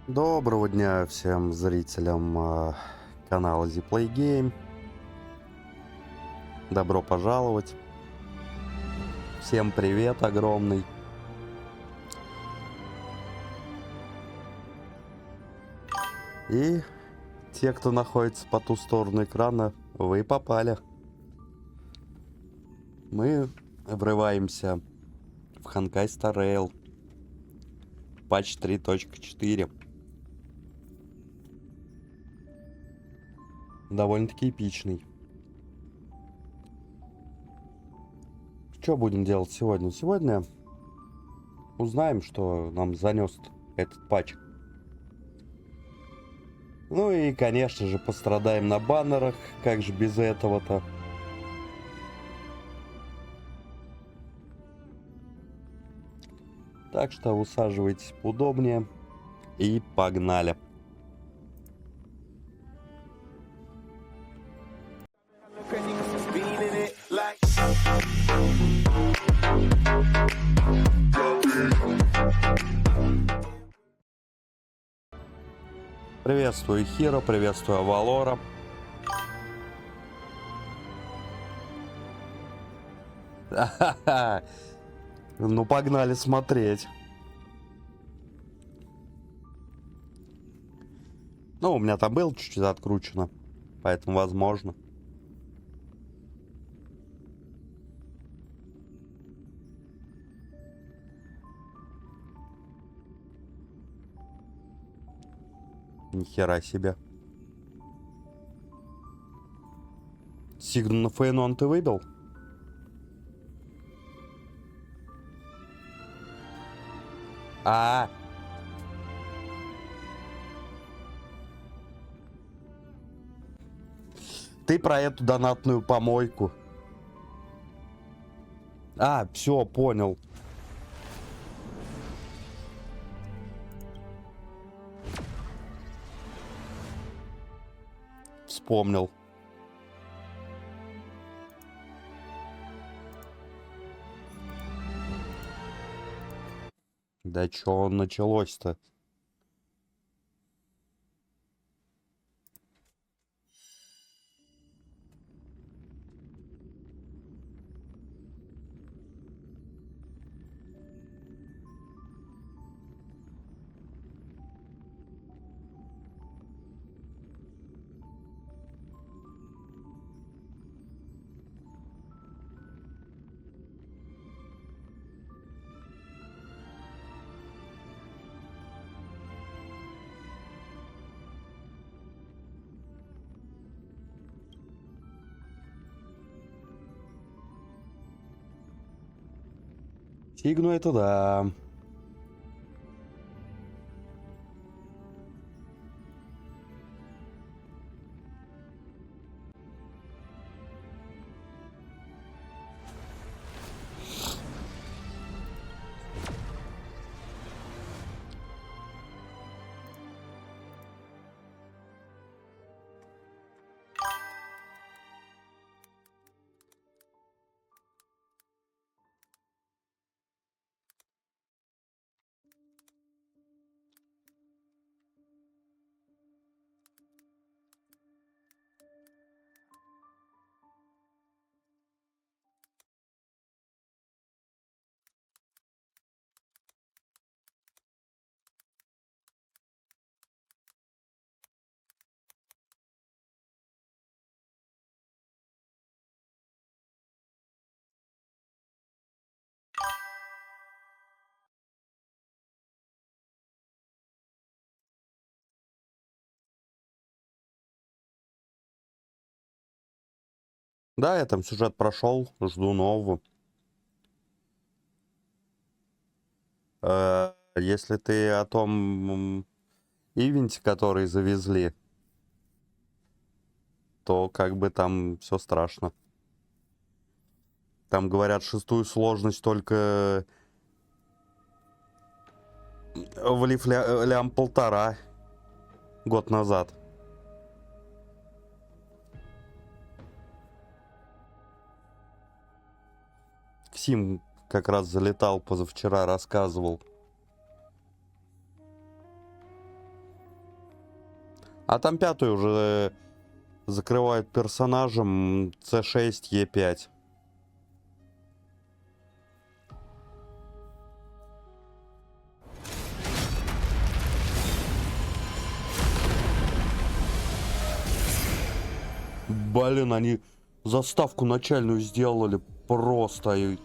Доброго дня всем зрителям канала GoodGame. Добро пожаловать. Всем привет огромный. И те, кто находится по ту сторону экрана, вы попали. Мы врываемся в Honkai Star Rail. Патч 3.4. Довольно-таки эпичный. Что будем делать сегодня? Сегодня узнаем, что нам занес этот патч. Ну и, конечно же, пострадаем на баннерах. Как же без этого-то? Так что усаживайтесь поудобнее и погнали. Приветствую Хиро, приветствую Валора. Ну погнали смотреть. Ну, у меня там было чуть-чуть откручено, поэтому возможно. Нихера себе. Сигну на Фаэнон ты выбил? Ты про эту донатную помойку. Все, понял. Вспомнил. Да чё началось-то? Сигну это да. Да, я там сюжет прошел, жду нового. Если ты о том ивенте, который завезли, то как бы там все страшно. Там говорят, шестую сложность только влив лям 1,5 год назад. Ксим как раз залетал позавчера, рассказывал. А там пятую уже закрывают персонажем C6, E5. Блин, они заставку начальную сделали просто.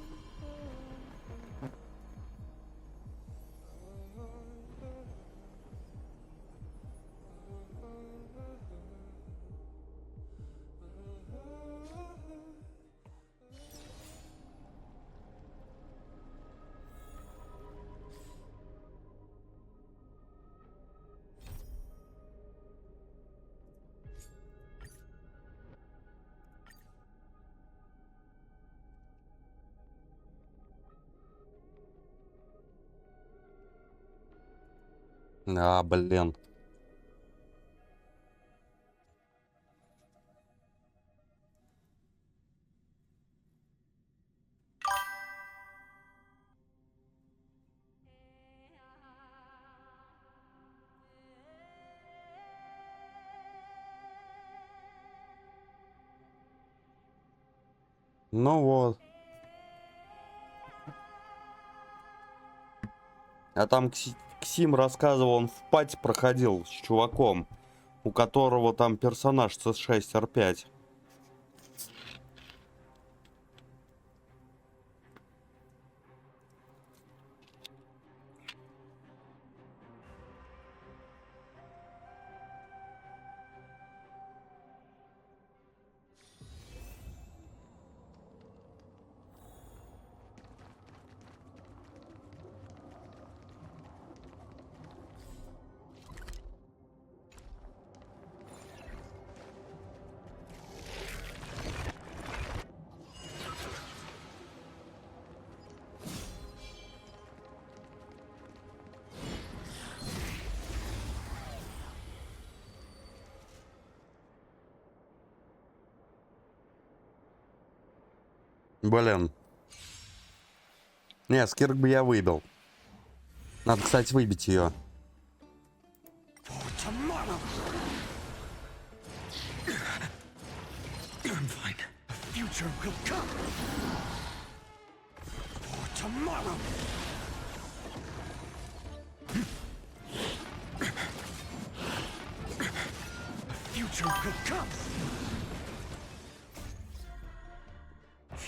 А, блин. Ну вот. А там Ксим рассказывал, он в пати проходил с чуваком, у которого там персонаж C6 R5. Блин. Не, скирк бы я выбил. Надо, кстати, выбить ее.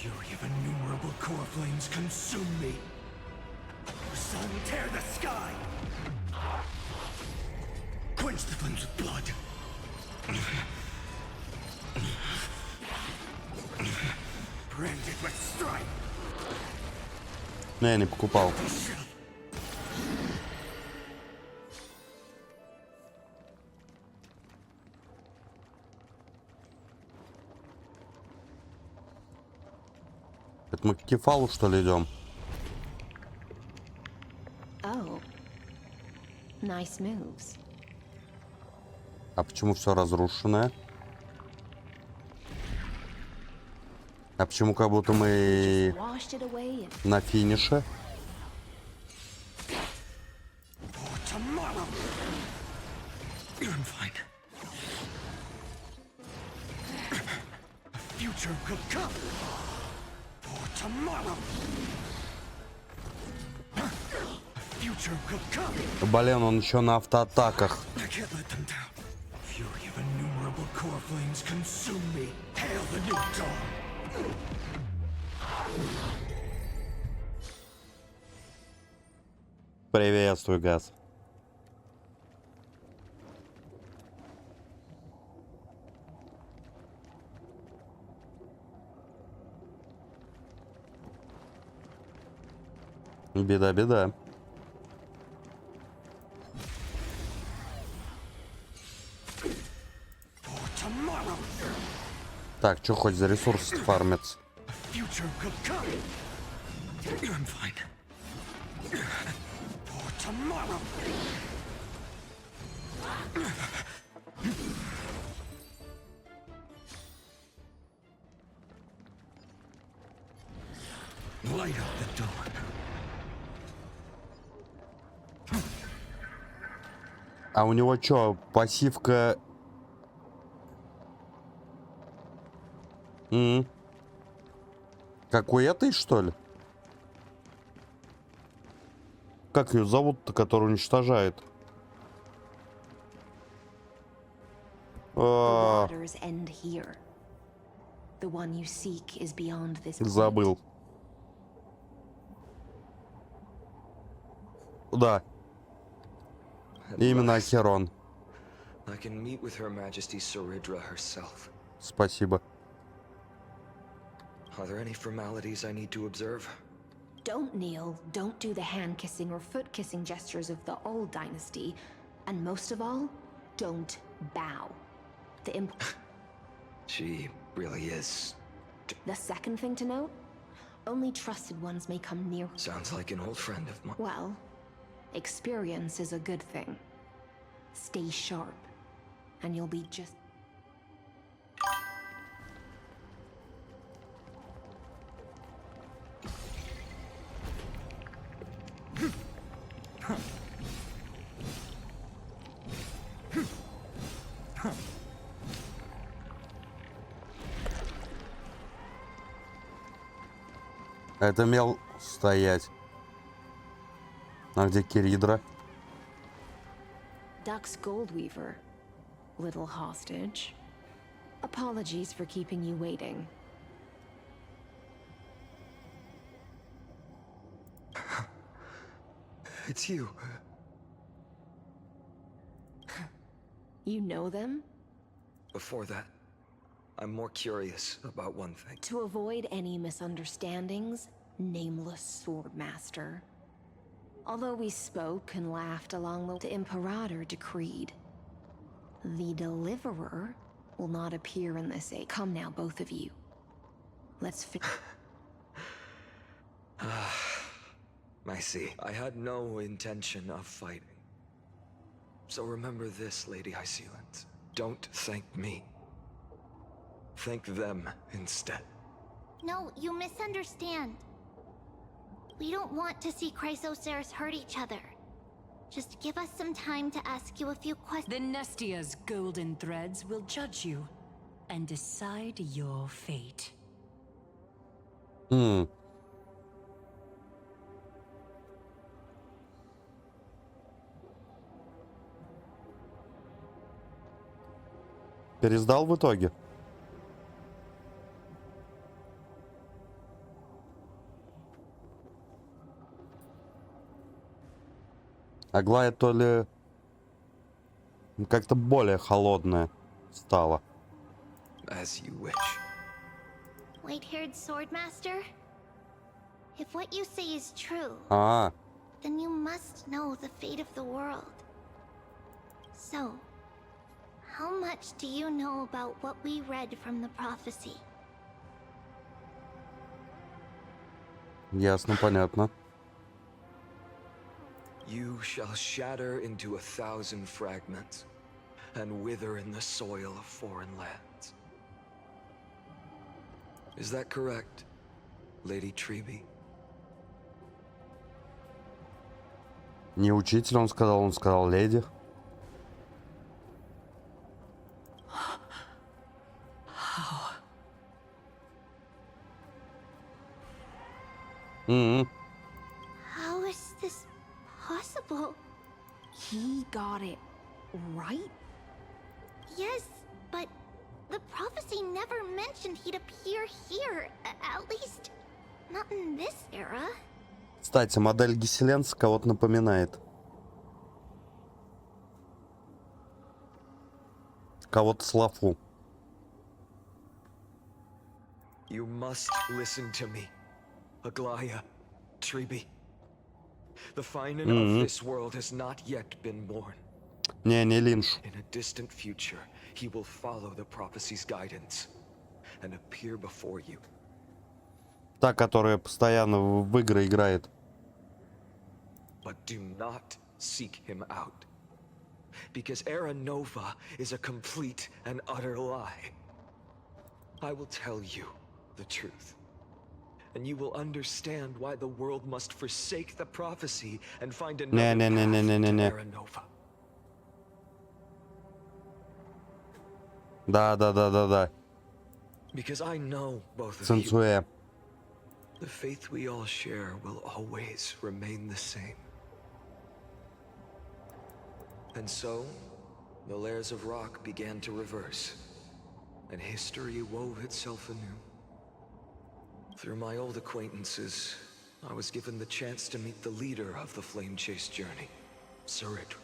Fury of innumerable core flames consume me. Sun, tear the sky. Quench the flames with blood. Branded with strife. Не, я не покупал. Это мы к Кефалу, что ли, идем? Oh. Nice moves. А почему все разрушенное? А почему как будто мы на финише? Блин, он еще на автоатаках. Приветствую, Газ. Беда, беда. Так, что хоть за ресурсы фармятся? А у него что, пассивка Как у этой, что ли? Как ее зовут-то, которая уничтожает? Забыл. Да. Именно Ахерон. Спасибо. Are there any formalities I need to observe? Don't kneel, don't do the hand-kissing or foot-kissing gestures of the old dynasty, and most of all, don't bow. She really is... The second thing to note, only trusted ones may come near. Sounds like an old friend of mine. Well, experience is a good thing. Stay sharp, and you'll be just... Это мел стоять. А где Киридра? Duck's Goldweaver, little hostage. Apologies for keeping you waiting. It's you. You know them? Before that, I'm more curious about one thing. To avoid any misunderstandings, nameless Swordmaster. Although we spoke and laughed along the Imperator decreed. The Deliverer will not appear in this age. Come now, both of you. Let's I see. I had no intention of fighting. So remember this, Lady Hysealant. Don't thank me. Thank them instead. No, you misunderstand. We don't want to see Chrysoceres hurt each other. Just give us some time to ask you a few questions. The Nestia's golden threads will judge you and decide your fate. Пересдал в итоге? Аглая то ли как-то более холодная стала. As you wish. White-haired Swordmaster? If what you say is true, then you must know the fate of the world. So, how much do you know about what we read from the prophecy? Ясно, понятно. You shall shatter into 1,000 fragments and wither in the soil of foreign lands. Is that correct, Lady Treby? Не учитель, он сказал леди. How is this possible? He got it right? Yes, but the prophecy never mentioned he'd appear here. At least, not in this era. Кстати, модель Гиселенца кого-то напоминает. Кого-то с Лафу. You must listen to me, Aglaya, Treby. The Faэнona of this world has not yet been born. Не Линш. In a distant future, he will follow the prophecy's guidance and appear before you. Та, которая постоянно в игры играет. But do not seek him out, because Era Nova is a complete and utter lie. I will tell you the truth, and you will understand why the world must forsake the prophecy and find another path to Era Nova. Да. Because I know both of you. Цинцуэ. The faith we all share will always remain the same. And so, the layers of rock began to reverse, and history wove itself anew. Through my old acquaintances, I was given the chance to meet the leader of the Flame Chase journey, Sujeta.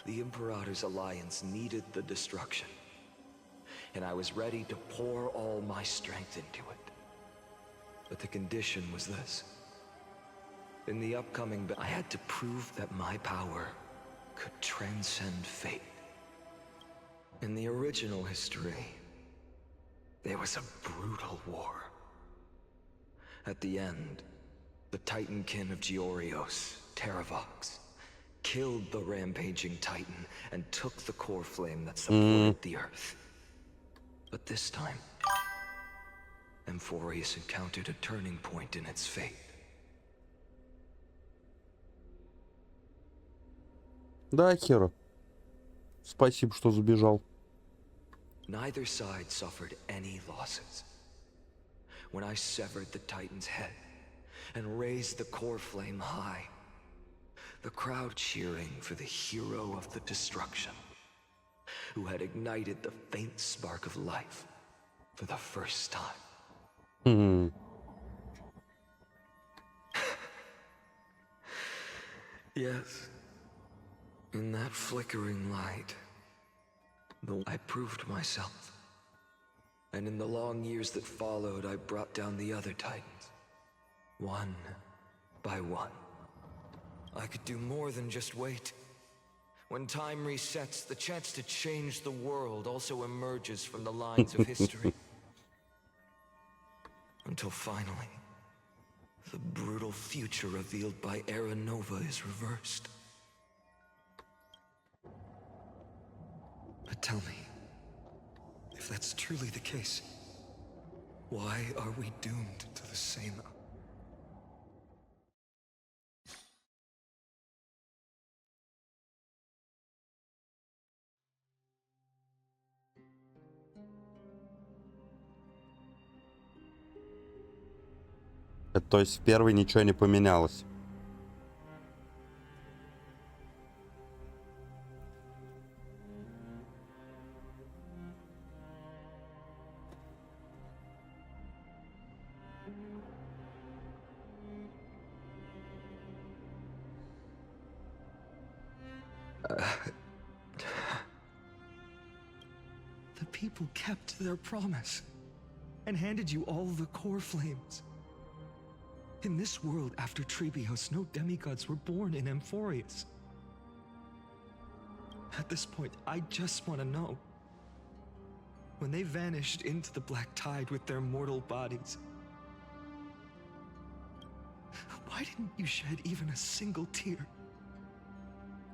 The Imperator's alliance needed the destruction, and I was ready to pour all my strength into it. But the condition was this. In the upcoming I had to prove that my power could transcend fate. In the original history, there was a brutal war. At the end, the Titankin of Georios, Terravox, killed the rampaging Titan and took the core flame that supported the Earth. But this time, Amphorius encountered a turning point in its fate. Да, Херо. Спасибо, что забежал. Neither side suffered any losses. When I severed the Titan's head and raised the core flame high, the crowd cheering for the hero of the destruction, who had ignited the faint spark of life for the first time. Yes, in that flickering light, I proved myself. And in the long years that followed, I brought down the other Titans, one by one. I could do more than just wait. When time resets, the chance to change the world also emerges from the lines of history. Until finally, the brutal future revealed by Era Nova is reversed. But tell me, if that's truly the case, why are we doomed to the same? То есть в первой ничего не поменялось. The people kept their promise and handed you all the core flames. In this world after Trebios, no demigods were born in Amphorius. At this point, I just want to know. When they vanished into the black tide with their mortal bodies, why didn't you shed even a single tear?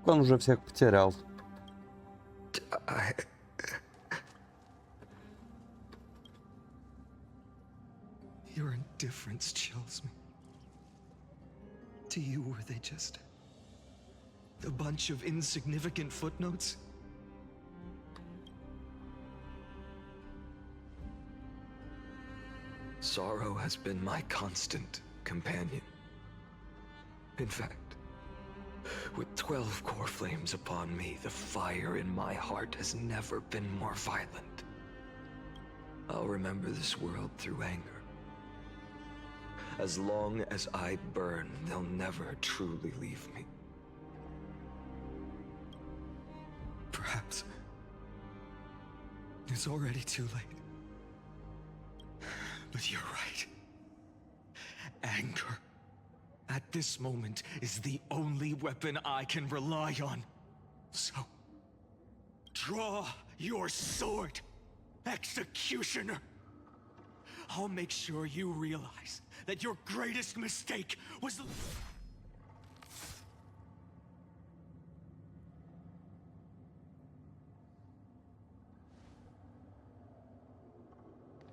Он уже всех потерял. Your indifference chills me. To you, were they just a bunch of insignificant footnotes? Sorrow has been my constant companion. In fact, with 12 core flames upon me, the fire in my heart has never been more violent. I'll remember this world through anger. As long as I burn, they'll never truly leave me. Perhaps it's already too late. But you're right. Anger, at this moment, is the only weapon I can rely on. So, draw your sword, executioner. I'll make sure you realize that your greatest mistake was...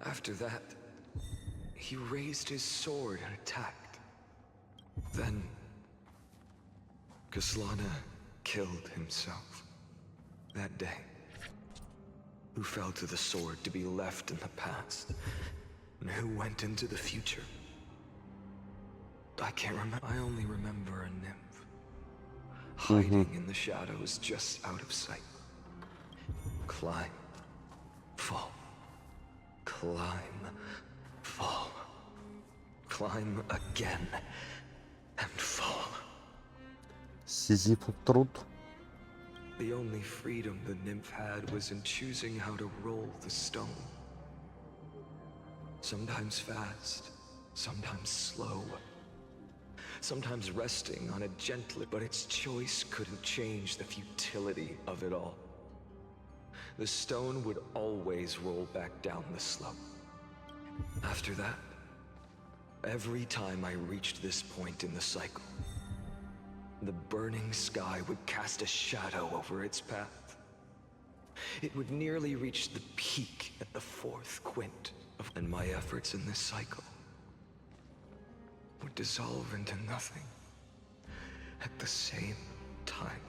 After that, he raised his sword and attacked. Then, Kaslana killed himself that day. who fell to the sword to be left in the past, and who went into the future. I can't remember. I only remember a nymph, hiding in the shadows just out of sight. Climb, fall, climb, fall, climb again, and fall. Сизифов труд. The only freedom the nymph had was in choosing how to roll the stone. Sometimes fast, sometimes slow, sometimes resting on a gentler, but its choice couldn't change the futility of it all. The stone would always roll back down the slope. After that, every time I reached this point in the cycle, the burning sky would cast a shadow over its path. It would nearly reach the peak at the fourth quint, and my efforts in this cycle would dissolve into nothing at the same time.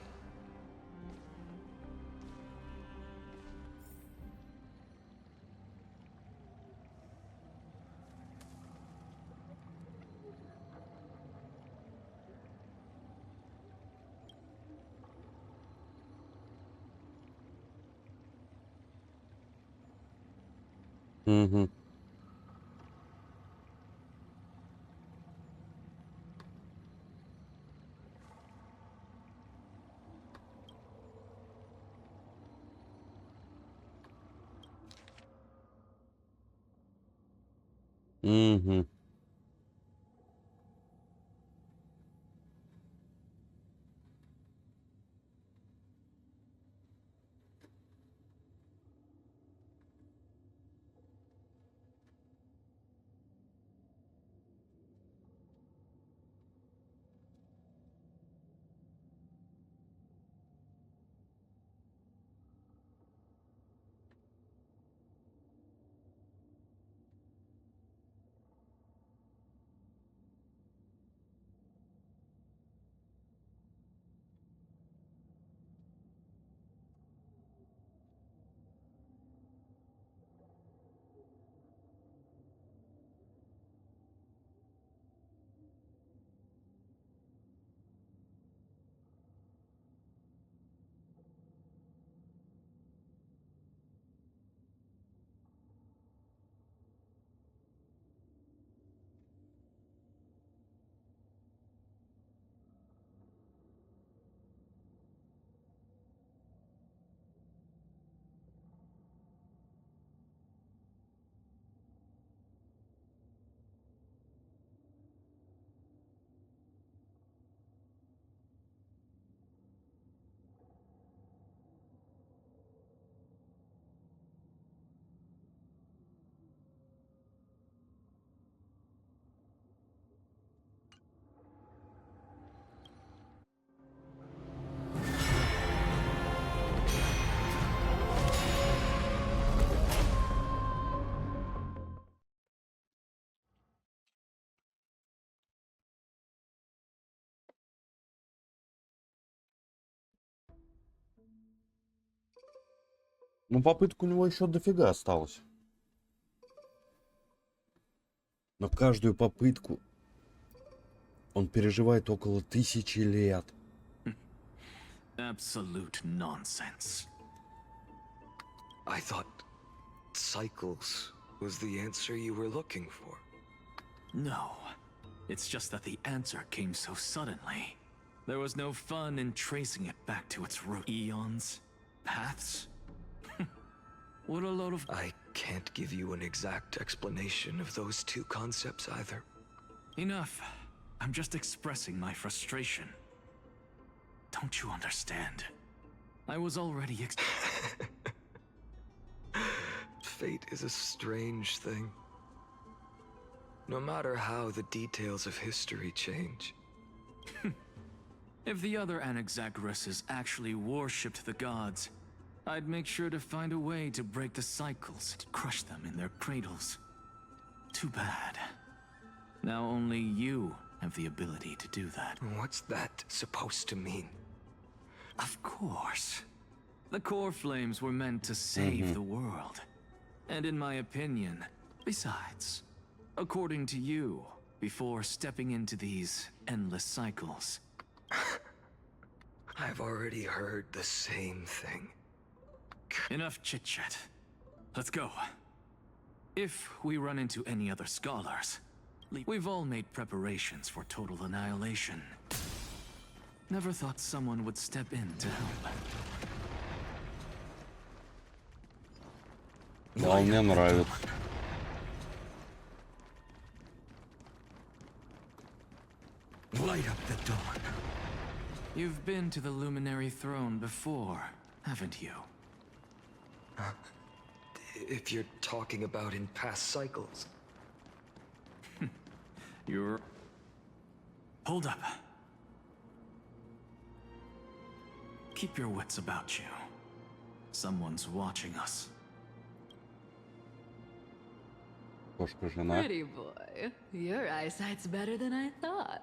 Угу. Угу. Ну, попыток у него еще дофига осталось. Но каждую попытку он переживает около 1000 лет. Absolute nonsense. I thought cycles was the answer you were looking for. No. It's just that the answer came so suddenly. There was no fun in tracing it back to its root. Eons? Paths? What a load of... I can't give you an exact explanation of those two concepts either. Enough. I'm just expressing my frustration. Don't you understand? I was already Fate is a strange thing. No matter how the details of history change. If the other Anaxagoras actually worshipped the gods, I'd make sure to find a way to break the cycles, to crush them in their cradles. Too bad. Now only you have the ability to do that. What's that supposed to mean? Of course. The core flames were meant to save the world. And in my opinion, besides, according to you, before stepping into these endless cycles. I've already heard the same thing. Enough chit-chat. Let's go. If we run into any other scholars, we've all made preparations for total annihilation. Never thought someone would step in to help. Да, мне нравится. Light up the dawn. You've been to the Luminary Throne before, haven't you? If you're talking about in past cycles. You're... Hold up. Keep your wits about you. Someone's watching us. Кошка жена. Pretty boy, your eyesight's better than I thought.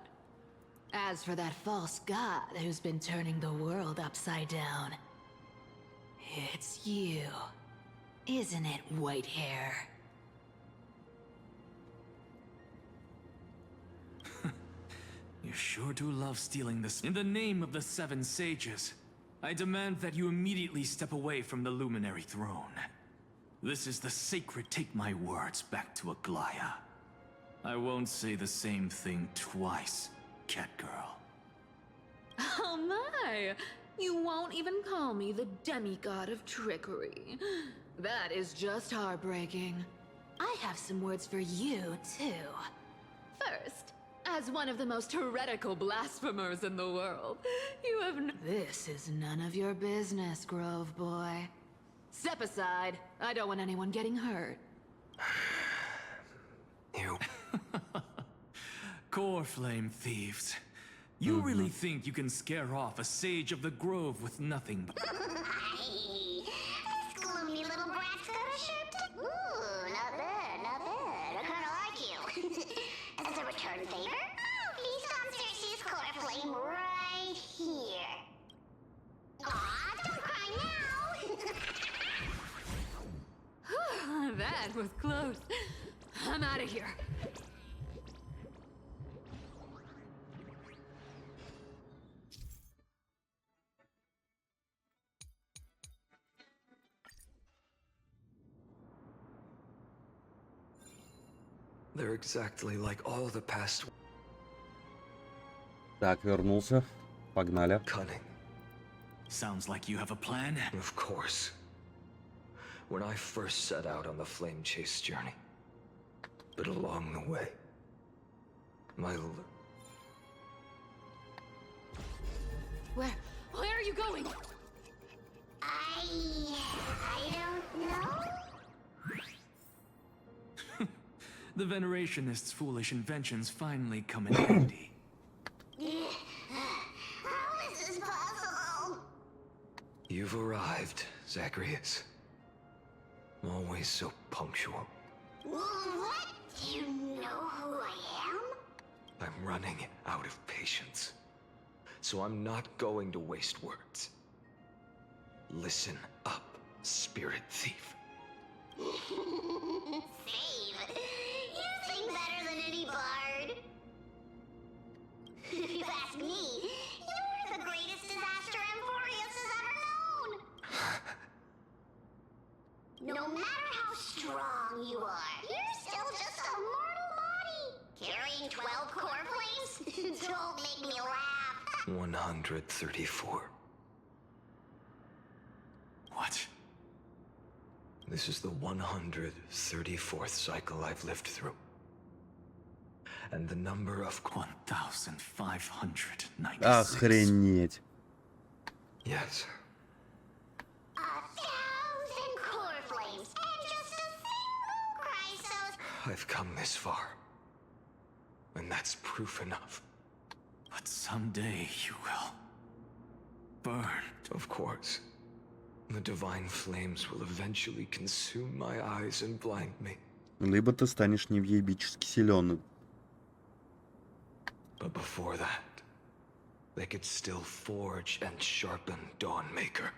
As for that false god who's been turning the world upside down, it's you, isn't it, white hair? You sure do love stealing this. In the name of the Seven Sages, I demand that you immediately step away from the Luminary Throne. This is the sacred take my words back to Aglaya. I won't say the same thing twice, cat girl. Oh my! You won't even call me the demigod of trickery. That is just heartbreaking. I have some words for you, too. First, as one of the most heretical blasphemers in the world, you have This is none of your business, Grove Boy. Step aside. I don't want anyone getting hurt. You. Core flame thieves. You really think you can scare off a sage of the grove with nothing but... Hey, this gloomy little brat's got a shirt. Ooh, not bad, not bad. I kinda like you. As a return favor, please on Cersei's core flame right here. Aw, don't cry now. That was close. I'm out of here. They're exactly like all the past. Так, вернулся. Погнали. Cunning. Sounds like you have a plan. Of course. When I first set out on the flame chase journey. But along the way, Where are you going? I don't know. The Venerationists' foolish inventions finally come in handy. How is this possible? You've arrived, Zacharias. Always so punctual. What? Do you know who I am? I'm running out of patience. So I'm not going to waste words. Listen up, spirit thief. Save. You sing better than any bard. If you ask me, you're the greatest disaster Emporius has ever known. No matter how strong you are, you're still just a mortal body. Carrying 12 core flames? Don't make me laugh. 134. What? This is the 134th cycle I've lived through. And the number of 1,596. Охренеть. Yes. 1,000 core flames and just a single Chrysos. I've come this far. And that's proof enough. But someday you will burn. Of course. The divine flames will eventually consume my eyes and blind me. Либо ты станешь невъебически силен. But before that, they could still forge and sharpen Dawnmaker.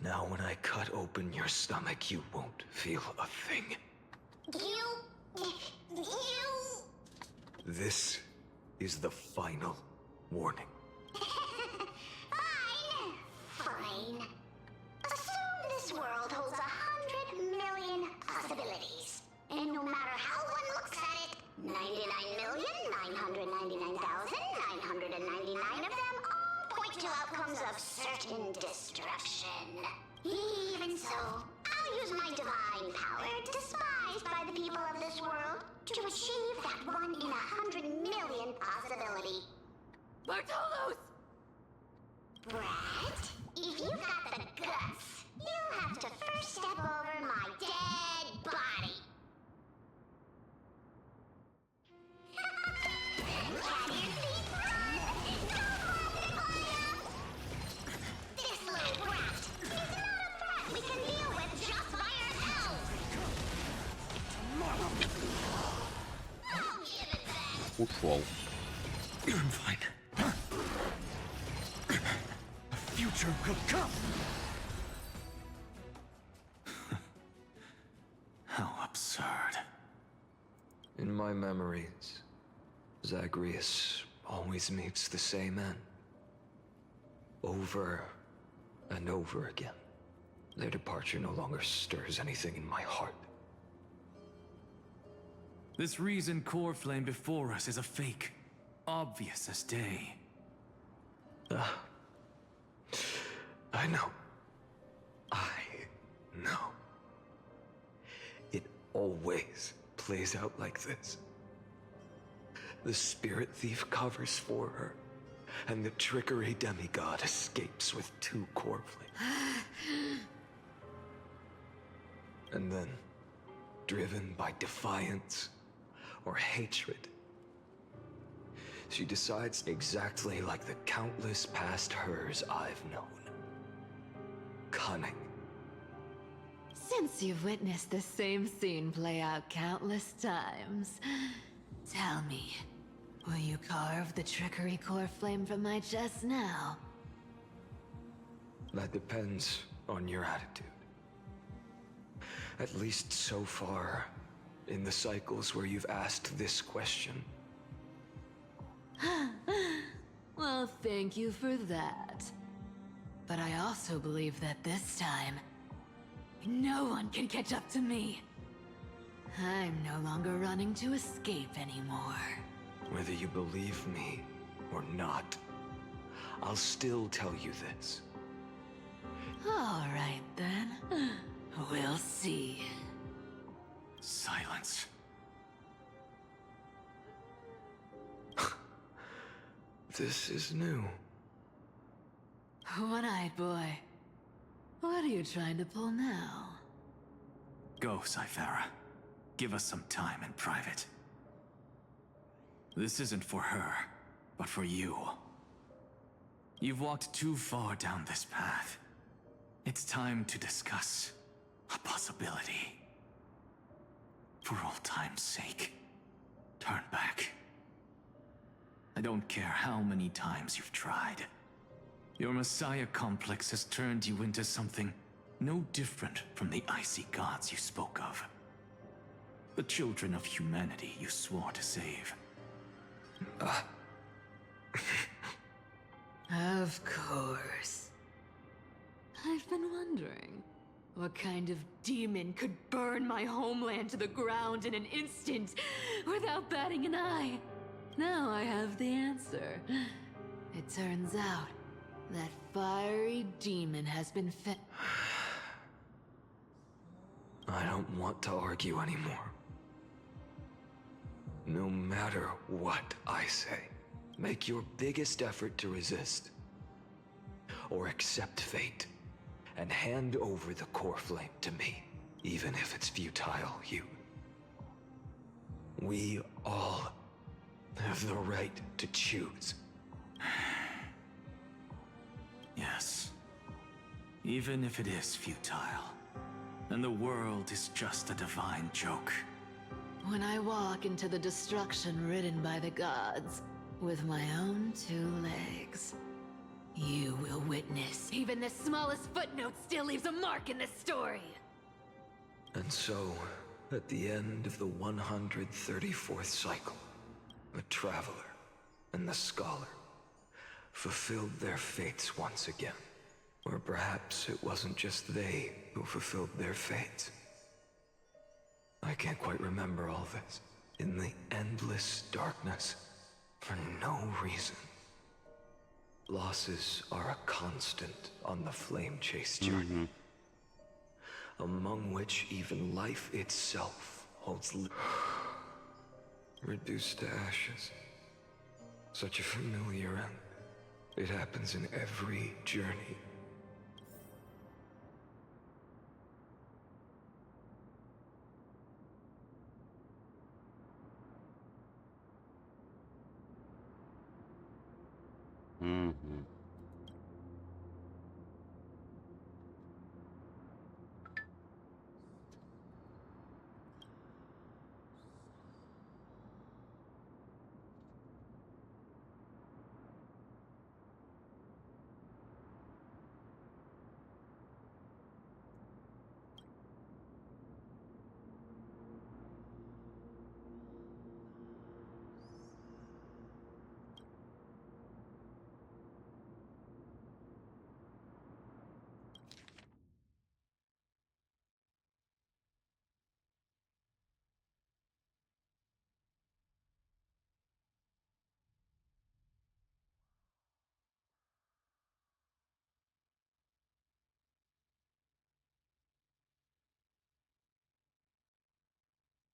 Now when I cut open your stomach, you won't feel a thing. You... This is the final warning. Fine. Assume this world holds 100 million possibilities. And no matter how one looks at it, 99,999,999 of them all point to outcomes of certain destruction. Even so, I'll use my divine power, despised by the people of this world, to achieve that 1 in 100 million possibility. Bartolos! Brat, if you got the guts, you'll have to first step over my dead body. Cat ear feet, this little brat is not a threat we can deal with just by ourselves. I'll give it back. Ушел. I'm fine. The future will come. How absurd. In my memories, Zagreus always meets the same end. Over and over again. Their departure no longer stirs anything in my heart. This reason core flame before us is a fake. Obvious as day. I know. I know. It always plays out like this. The spirit thief covers for her, and the trickery demigod escapes with 2 core flames. And then, driven by defiance or hatred, she decides exactly like the countless past hers I've known. Cunning. Since you've witnessed the same scene play out countless times, tell me, will you carve the trickery core flame from my chest now? That depends on your attitude. At least so far, in the cycles where you've asked this question. Well, thank you for that. But I also believe that this time, no one can catch up to me. I'm no longer running to escape anymore. Whether you believe me or not, I'll still tell you this. All right then, we'll see. Silence. This is new. One-eyed boy. What are you trying to pull now? Go, Cythera. Give us some time in private. This isn't for her, but for you. You've walked too far down this path. It's time to discuss a possibility. For old time's sake, turn back. I don't care how many times you've tried. Your Messiah complex has turned you into something no different from the icy gods you spoke of. The children of humanity you swore to save. Of course. I've been wondering, what kind of demon could burn my homeland to the ground in an instant without batting an eye? Now I have the answer. It turns out that fiery demon has been fed. I don't want to argue anymore. No matter what I say, make your biggest effort to resist. Or accept fate, and hand over the core flame to me, even if it's futile, you. We all have the right to choose. Yes. Even if it is futile, and the world is just a divine joke. When I walk into the destruction ridden by the gods, with my own 2 legs, you will witness even Even the smallest footnote still leaves a mark in this story. And so, at the end of the 134th cycle, the traveler and the scholar fulfilled their fates once again. Or perhaps it wasn't just they who fulfilled their fates. I can't quite remember all this. In the endless darkness, for no reason. Losses are a constant on the flame chase journey. Among which even life itself holds reduced to ashes. Such a familiar end. It happens in every journey.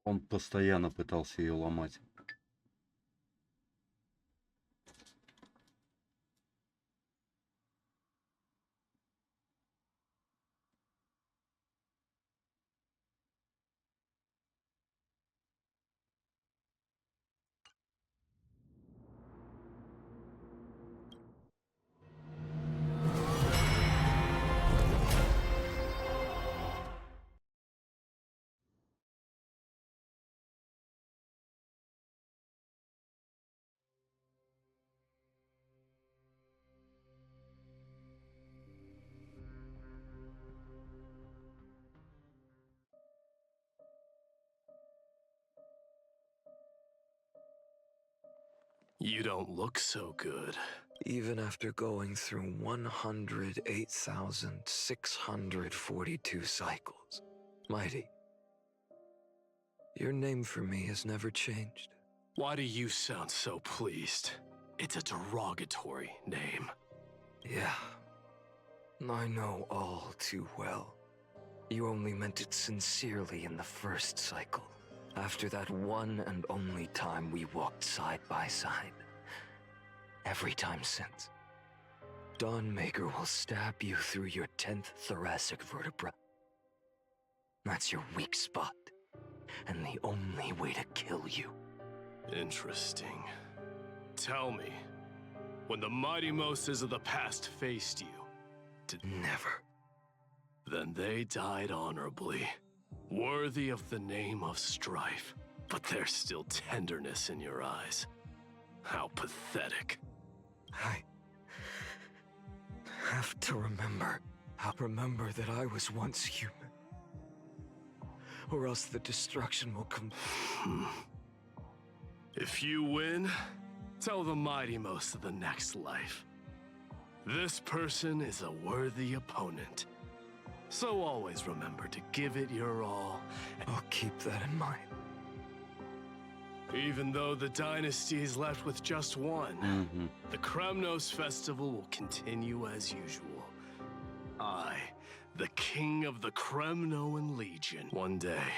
Он постоянно пытался ее ломать. You don't look so good. Even after going through 108,642 cycles. Mighty, your name for me has never changed. Why do you sound so pleased? It's a derogatory name. Yeah, I know all too well. You only meant it sincerely in the first cycle. After that one and only time we walked side by side. Every time since. Dawnmaker will stab you through your 10th thoracic vertebra. That's your weak spot. And the only way to kill you. Interesting. Tell me, when the mighty Moses of the past faced you, did never. Then they died honorably. Worthy of the name of strife, but there's still tenderness in your eyes. How pathetic. I have to remember that I was once human. Or else the destruction will come. If you win, tell the mighty most of the next life. This person is a worthy opponent. So always remember to give it your all. I'll keep that in mind. Even though the dynasty is left with just one, the Kremnos festival will continue as usual. I, the king of the Kremnoan Legion. One day,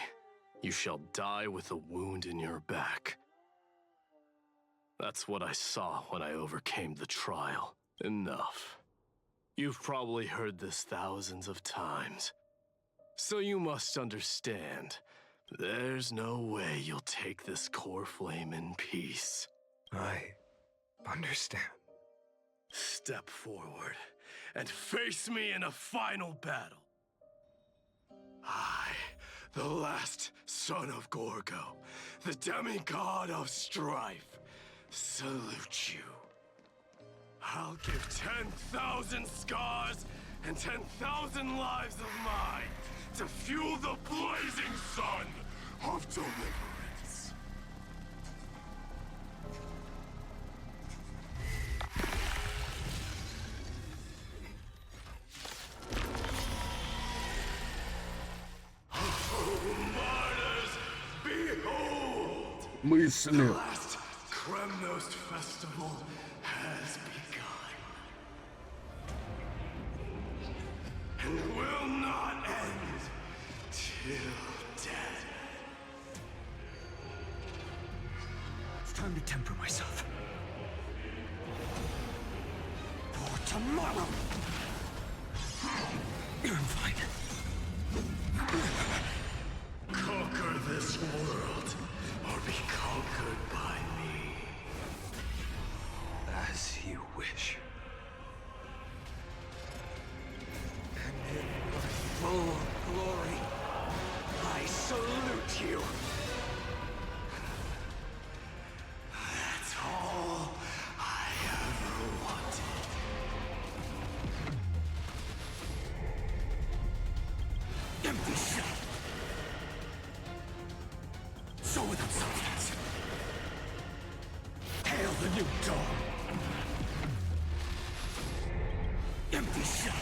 you shall die with a wound in your back. That's what I saw when I overcame the trial. Enough. You've probably heard this thousands of times. So you must understand, there's no way you'll take this core flame in peace. I understand. Step forward and face me in a final battle. I, the last son of Gorgo, the demigod of strife, salute you. I'll give 10,000 scars and 10,000 lives of mine to fuel the blazing sun of deliverance. Мысли. The last Kremnost festival has begun. And will not end till death. It's time to temper myself. For tomorrow. I'm fine. Conquer this world, or be conquered by me. As you wish. And in my full glory, I salute you. That's all I ever wanted. Empty shell. So without substance. Hail the new dawn. Empty shell.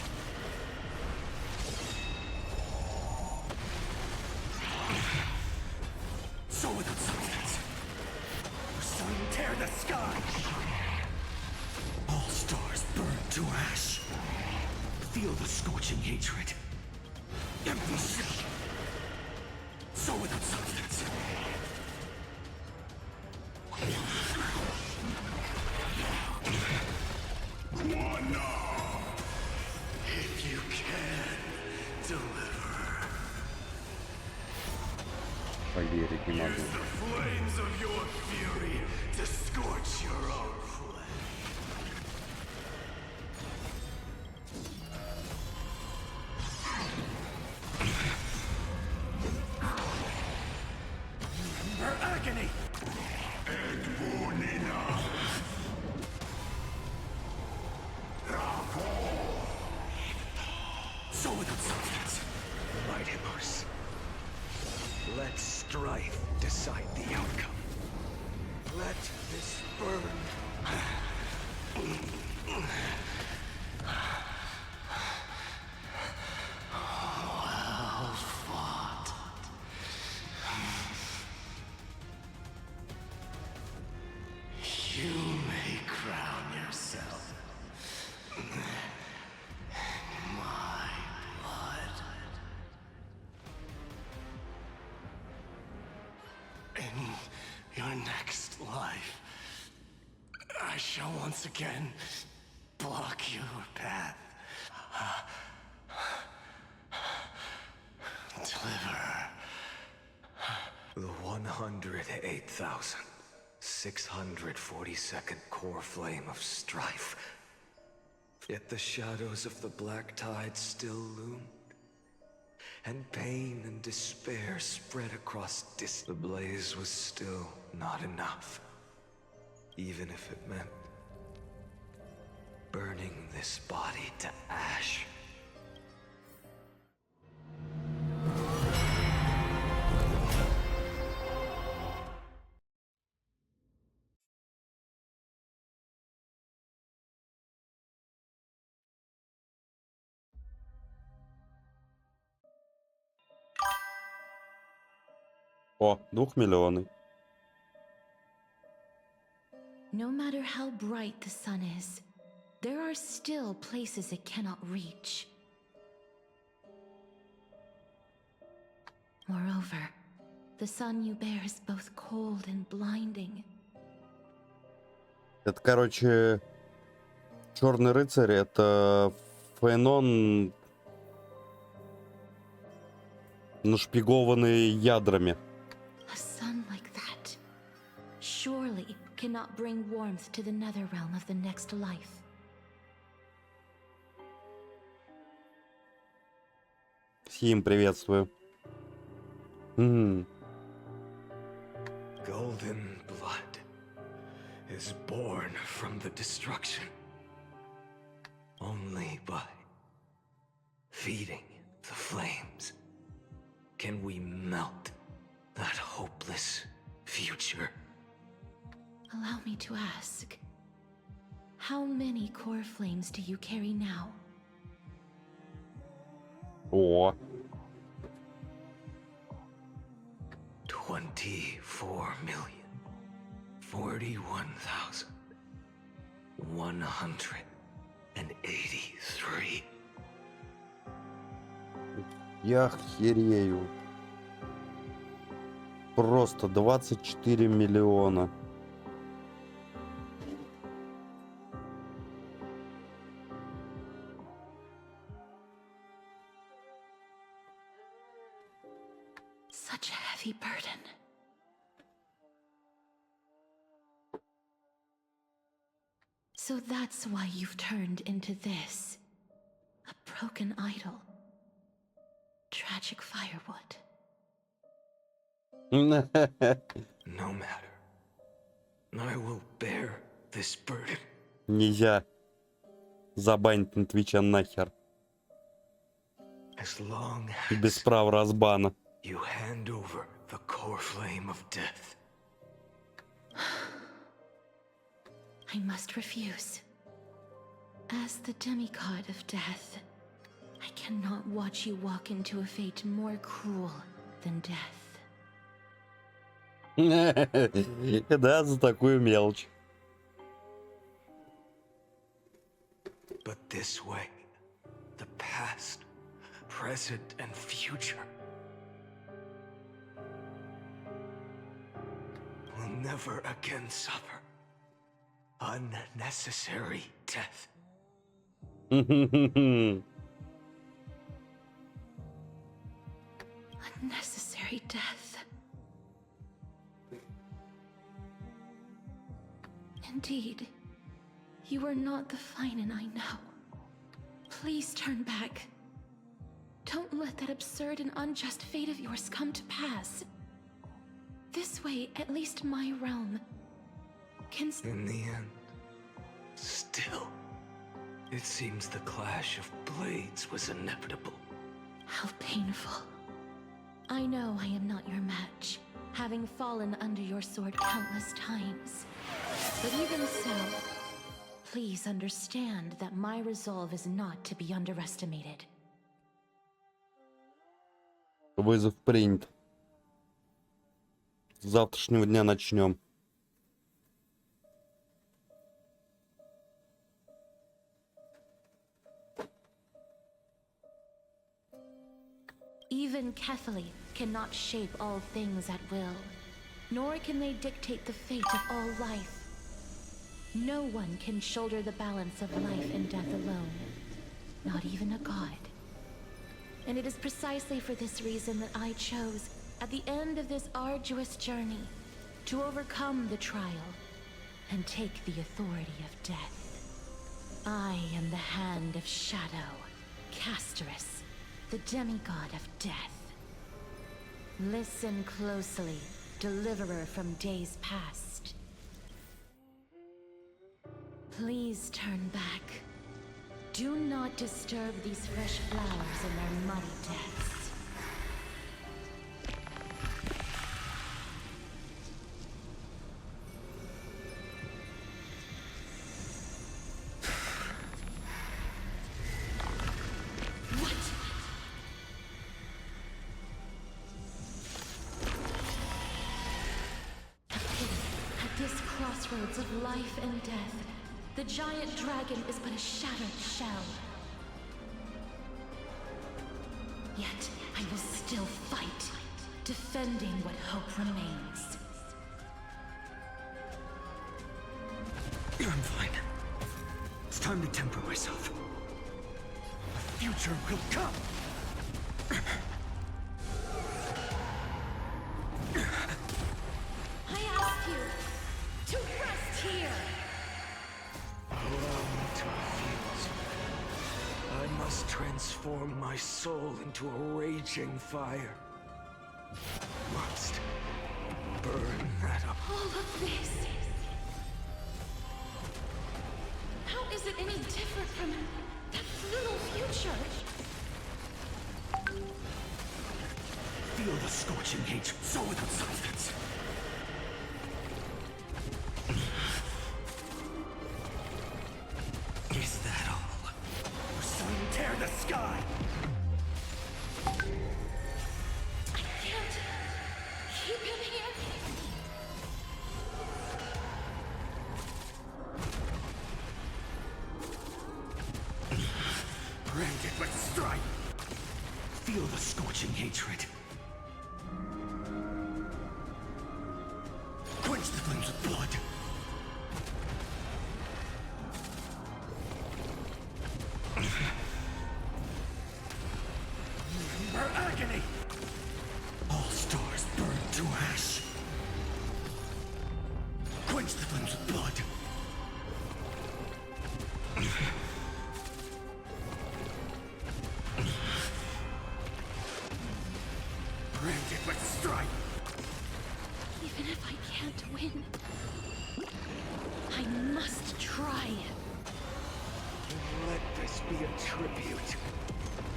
So without substance. Sun tear the sky. All stars burn to ash. Feel the scorching hatred. Empty shell. So without substance. One if you can deliver. Поверить не могу. Use the flames of your fury to scorch your own flesh. Her agony! So without substance. Mighty Horse. Let strife decide the outcome. Let this burn. Well fought. You may crown yourself. My blood. In your next life, I shall once again block your path. Deliver. The 108,642nd core flame of strife. Yet the shadows of the black tide still loomed, and pain and despair spread across the blaze was still not enough, even if it meant burning this body to ash. О, 2 миллионов. No matter how bright the sun is, there are still places it cannot reach. Moreover, the sun you bear is both cold and blinding. Это, короче, Черный рыцарь, это Фаэнон, нашпигованный ядрами. A sun like that surely cannot bring warmth to the nether realm of the next life. Сим, приветствую. Golden blood is born from the destruction only by defeating the flames, can we melt that hopeless future? Allow me to ask, how many core flames do you carry now? О, 24,4183. я херею. Просто 24 миллиона. Such a heavy burden. So that's why you've turned into this. A broken idol. Tragic firewood. No matter. I will bear this burden. Нельзя забанить на Твича нахер. As long Без as права разбана. you hand over the core flame of death. I must refuse. As the demigod of death, I cannot watch you walk into a fate more cruel than death. Да, за такую мелочь. But this way, the past, present, and future will never again suffer unnecessary death. Unnecessary death. Indeed, you are not the Fäönn I know. Please turn back. Don't let that absurd and unjust fate of yours come to pass. This way, at least my realm can... In the end, still, it seems the clash of blades was inevitable. How painful. I know I am not your match, having fallen under your sword countless times. But even so, please understand that my resolve is not to be underestimated. Вызов принят. С завтрашнего дня начнем. Even Kethely cannot shape all things at will, nor can they dictate the fate of all life. No one can shoulder the balance of life and death alone, not even a god. And it is precisely for this reason that I chose, at the end of this arduous journey, to overcome the trial and take the authority of death. I am the Hand of Shadow, Casterus, the demigod of death. Listen closely, deliverer from days past. Please turn back. Do not disturb these fresh flowers in their muddy depths. What? At this crossroads of life and death, the giant dragon is but a shattered shell. Yet I will still fight, defending what hope remains. I'm fine. It's time to temper myself. The future will come. I ask you to rest here. Allow me to refuse. I must transform my soul into a raging fire. Must burn that up. All of this. How is it any different from that little future? Feel the scorching hatred, so without substance. Is that all? So you tear the sky! I can't keep him here. Branded with strife! Feel the scorching hatred. Quench the flames with blood. Remember agony! All stars burn to ash. Quench the flames with blood. Branded with strife. Even if I can't win, I must try. Let this be a tribute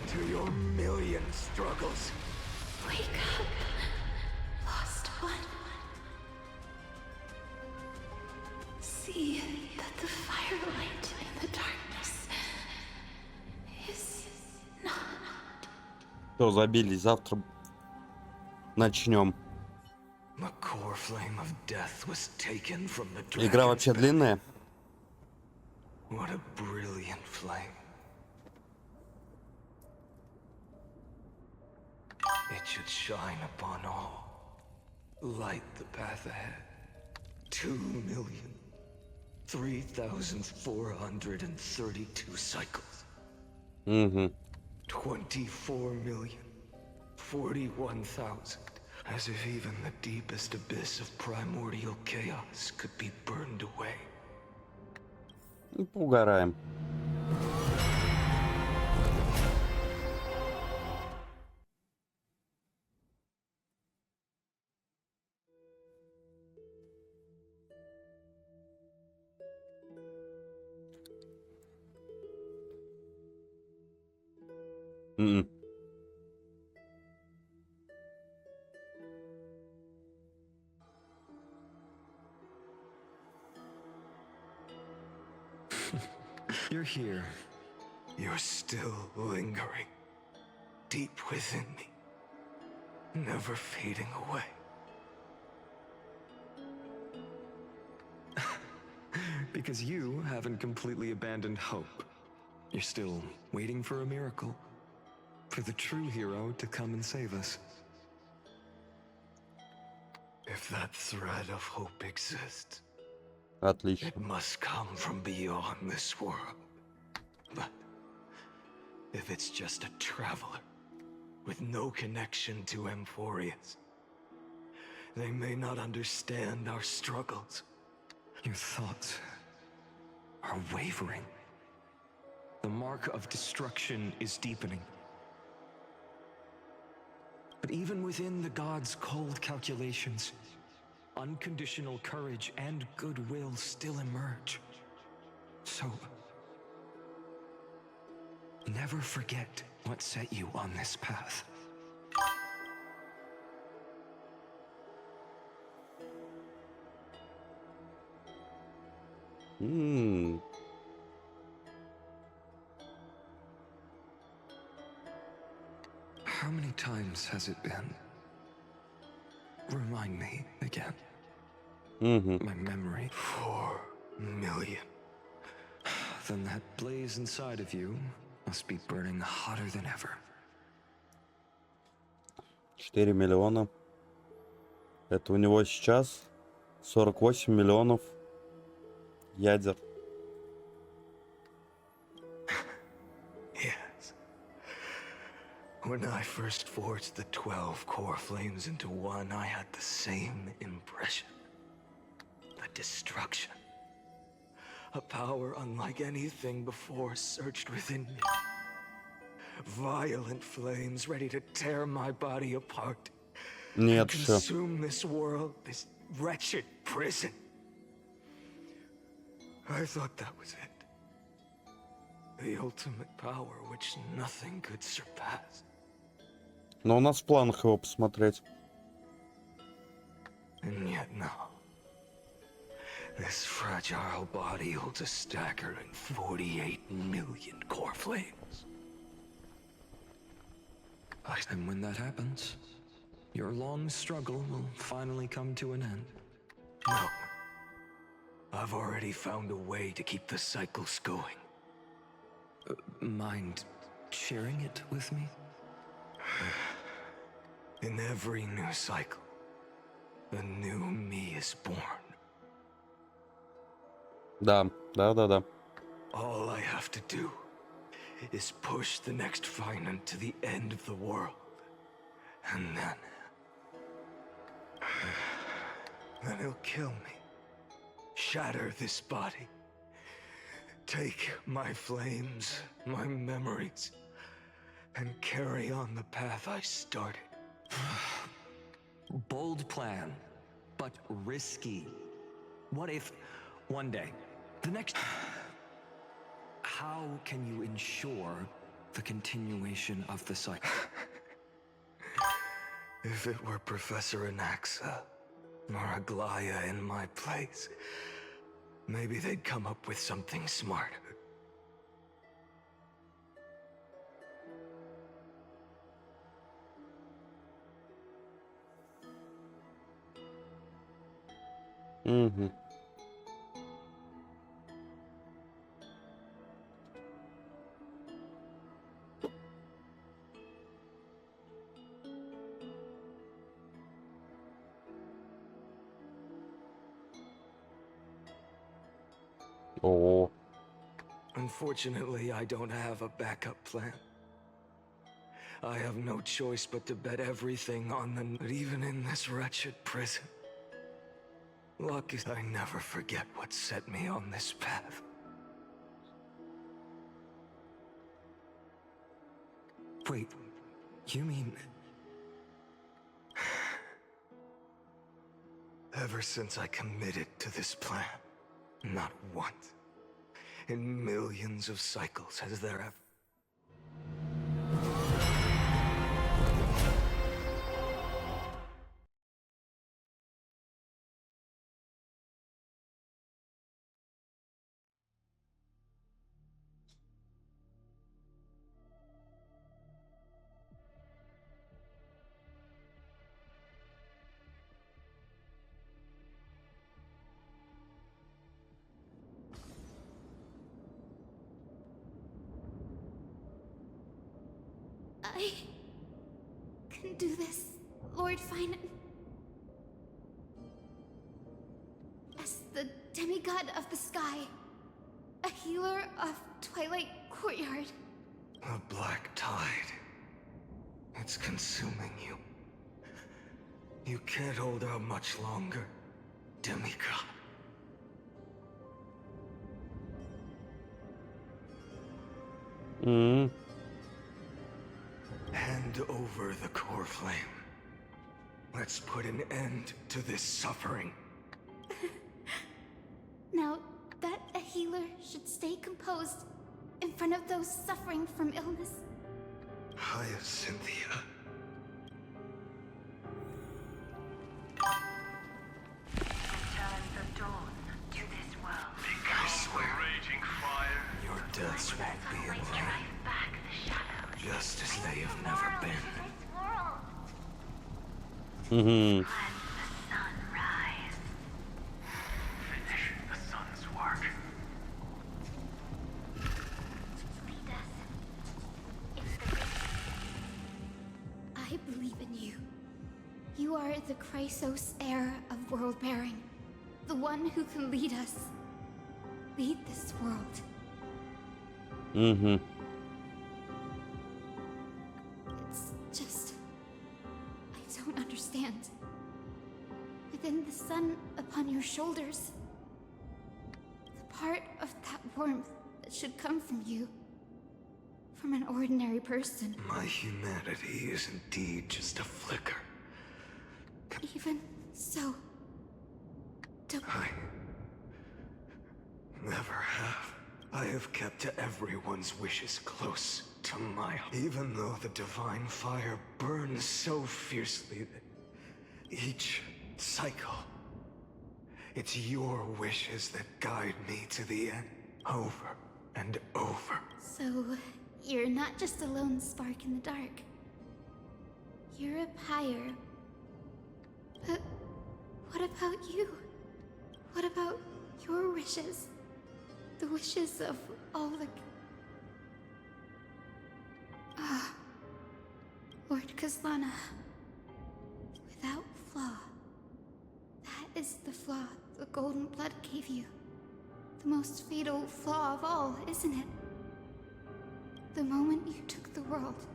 to your million struggles. Wake up, lost one. See that the firelight in the darkness is not. Все, забили, завтра начнем. The core flame of death was taken from the Игра dragon's вообще belly. длинная. What a brilliant flame. It should shine upon all. Light the path ahead. 2,003,432 cycles. 24,041,000. As if even the deepest abyss of primordial chaos could be burned away. Поугараем. You're here. You're still lingering. Deep within me. Never fading away. Because you haven't completely abandoned hope. You're still waiting for a miracle. For the true hero to come and save us. If that thread of hope exists, Отлично. it must come from beyond this world. But if it's just a traveler with no connection to Amphorius, they may not understand our struggles. Your thoughts are wavering. The mark of destruction is deepening. But even within the gods' cold calculations, unconditional courage and goodwill still emerge. So, never forget what set you on this path. How many times has it been? Remind me again. My memory. 4 million. Then that blaze inside of you must be burning hotter than ever. 4 миллиона. Это у него сейчас 48 миллионов ядер. Yes. When I first forged the 12 core flames into one, I had the same impression. The destruction. A power unlike anything before surged within me. Violent flames ready to tear my body apart. Нет, And всё. consume this world, this wretched prison. I thought that was it. The ultimate power which nothing could surpass. Но у нас в планах его посмотреть. And yet now, this fragile body holds a staggering 48 million core flames. And when that happens, your long struggle will finally come to an end. No. I've already found a way to keep the cycles going. Mind sharing it with me? In every new cycle, a new me is born. Да. All I have to do is push the next Fainan to the end of the world. And then he'll kill me. Shatter this body. Take my flames, my memories, and carry on the path I started. Bold plan, but risky. What if one day, the next... How can you ensure the continuation of the cycle? If it were Professor Anaxa or Aglaya in my place, maybe they'd come up with something smarter. Угу. О. Unfortunately, I don't have a backup plan. I have no choice but to bet everything on the... But even in this wretched prison, luck is... I never forget what set me on this path. Wait, you mean... Ever since I committed to this plan, not once, in millions of cycles has there ever... I can do this, Lord Fainan. As the demigod of the sky, a healer of Twilight Courtyard. A black tide. It's consuming you. You can't hold out much longer, demigod. Hand over the core flame. Let's put an end to this suffering. Now, that a healer should stay composed in front of those suffering from illness. Hyacinthia. Return the dawn to this world. I swear, Raging fire. your deaths won't be in vain. Drive back the shadows. Just as they have never been. This world. Угу. Let the sun rise. Finish the sun's work. Lead us. It's the I believe in you. You are the Chrysos heir of world bearing. The one who can lead us. Lead this world. Угу. It's just... I don't understand. Within the sun upon your shoulders, the part of that warmth that should come from you, from an ordinary person. My humanity is indeed just a flicker. Even so, don't... I never have. I have kept to everyone's wishes close to my... Even though the divine fire burns so fiercely that each cycle, it's your wishes that guide me to the end, over and over. So, you're not just a lone spark in the dark. You're a pyre. But what about you? What about your wishes? The wishes of all the... Lord Kazlana. Without flaw. That is the flaw the golden blood gave you. The most fatal flaw of all, isn't it? The moment you took the world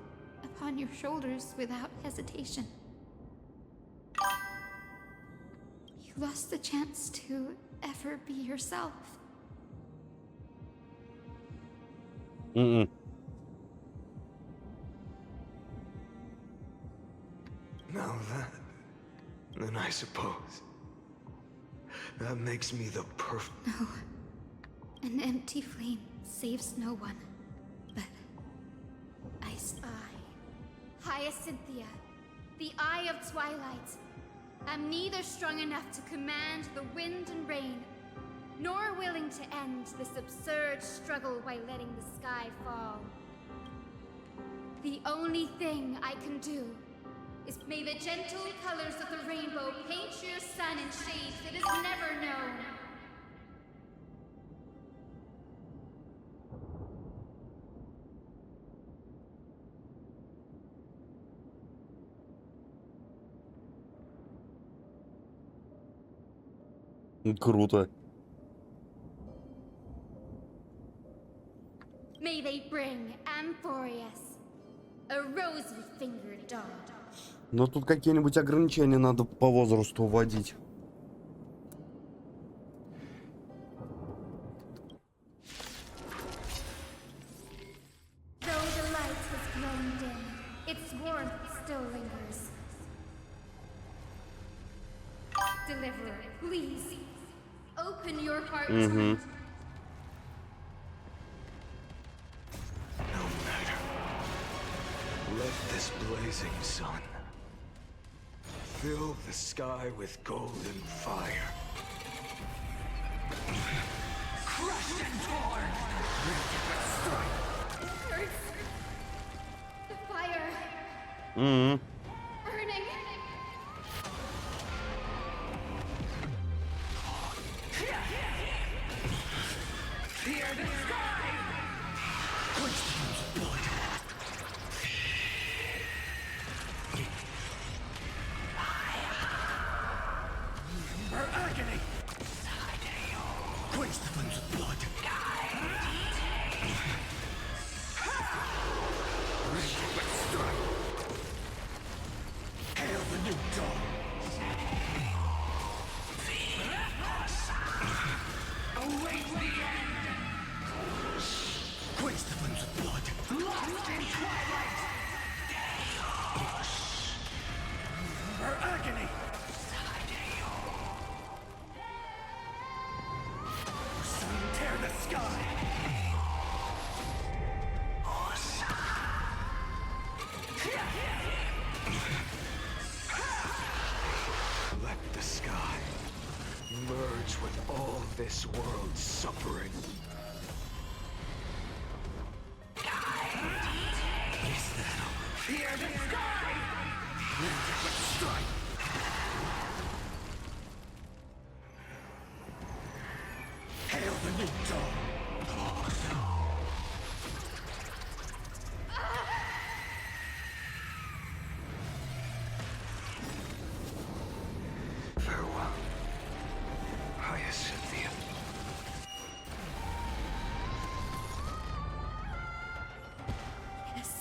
upon your shoulders without hesitation. You lost the chance to ever be yourself. Mm-mm. Now that, then I suppose, that makes me the perfect... No. An empty flame saves no one. But... Hyacinthia, the Eye of Twilight. I'm neither strong enough to command the wind and rain, nor willing to end this absurd struggle by letting the sky fall. The only thing I can do is may the gentle colors of the rainbow paint your sun in shades it has never known. Круто. May they bring Amphorius, a rosy-fingered dog. Но тут какие-нибудь ограничения надо по возрасту вводить. Though the light has grown dim, its warmth still lingers. Deliverer, please, open your heart to me. No matter. Let this blazing sun fill the sky with golden fire. Crushed and torn! It hurts. The fire. Mm-hmm. Burning. Fear the sky! Quench the blood. Her agony! Quench the flames of blood. But strike! Hail the new dawn! Await the end! Quench the flames of blood. Lost in twilight! Her agony! Tear the sky! Let the sky merge with all this world's suffering. Yes, that'll fear the sky! Let's strike! Hail the new dawn! Farewell, Hyacinthia. Yes.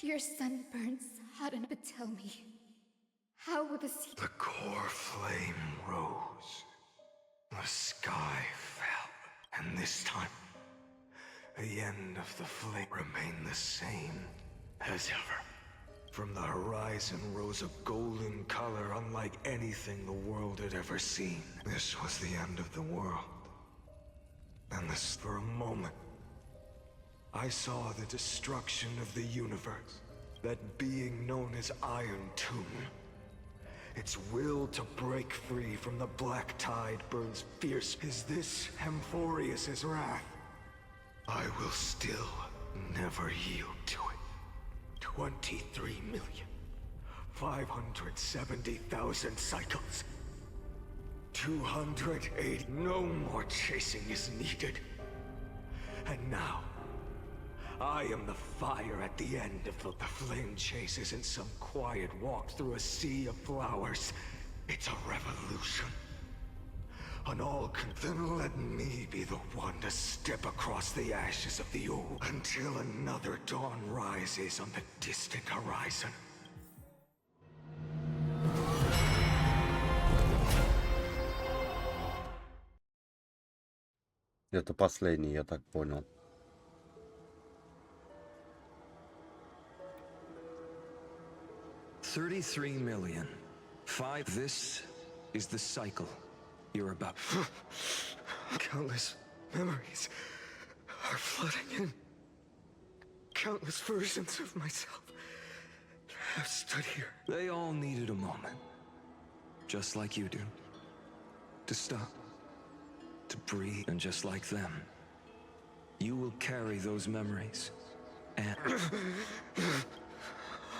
Your sun burns hot enough to tell me. How will the sea... The core flame rose. The sky fell. And this time, the end of the flame remained the same as ever. From the horizon rose a golden color unlike anything the world had ever seen. This was the end of the world. And this, for a moment, I saw the destruction of the universe, that being known as Iron Tomb. Its will to break free from the black tide burns fierce. Is this Amphorius's wrath? I will still never yield to it. 23,570,000 cycles. 208. No more chasing is needed. And now, I am the fire at the end of the flame chase isn't some quiet walk through a sea of flowers. It's a revolution. An then let me be the one to step across the ashes of the old until another dawn rises on the distant horizon. Это последний, я так понял. $33 million. This is the cycle you're about. Countless memories are flooding in. Countless versions of myself have stood here. They all needed a moment, just like you do, to stop, to breathe, and just like them, you will carry those memories, and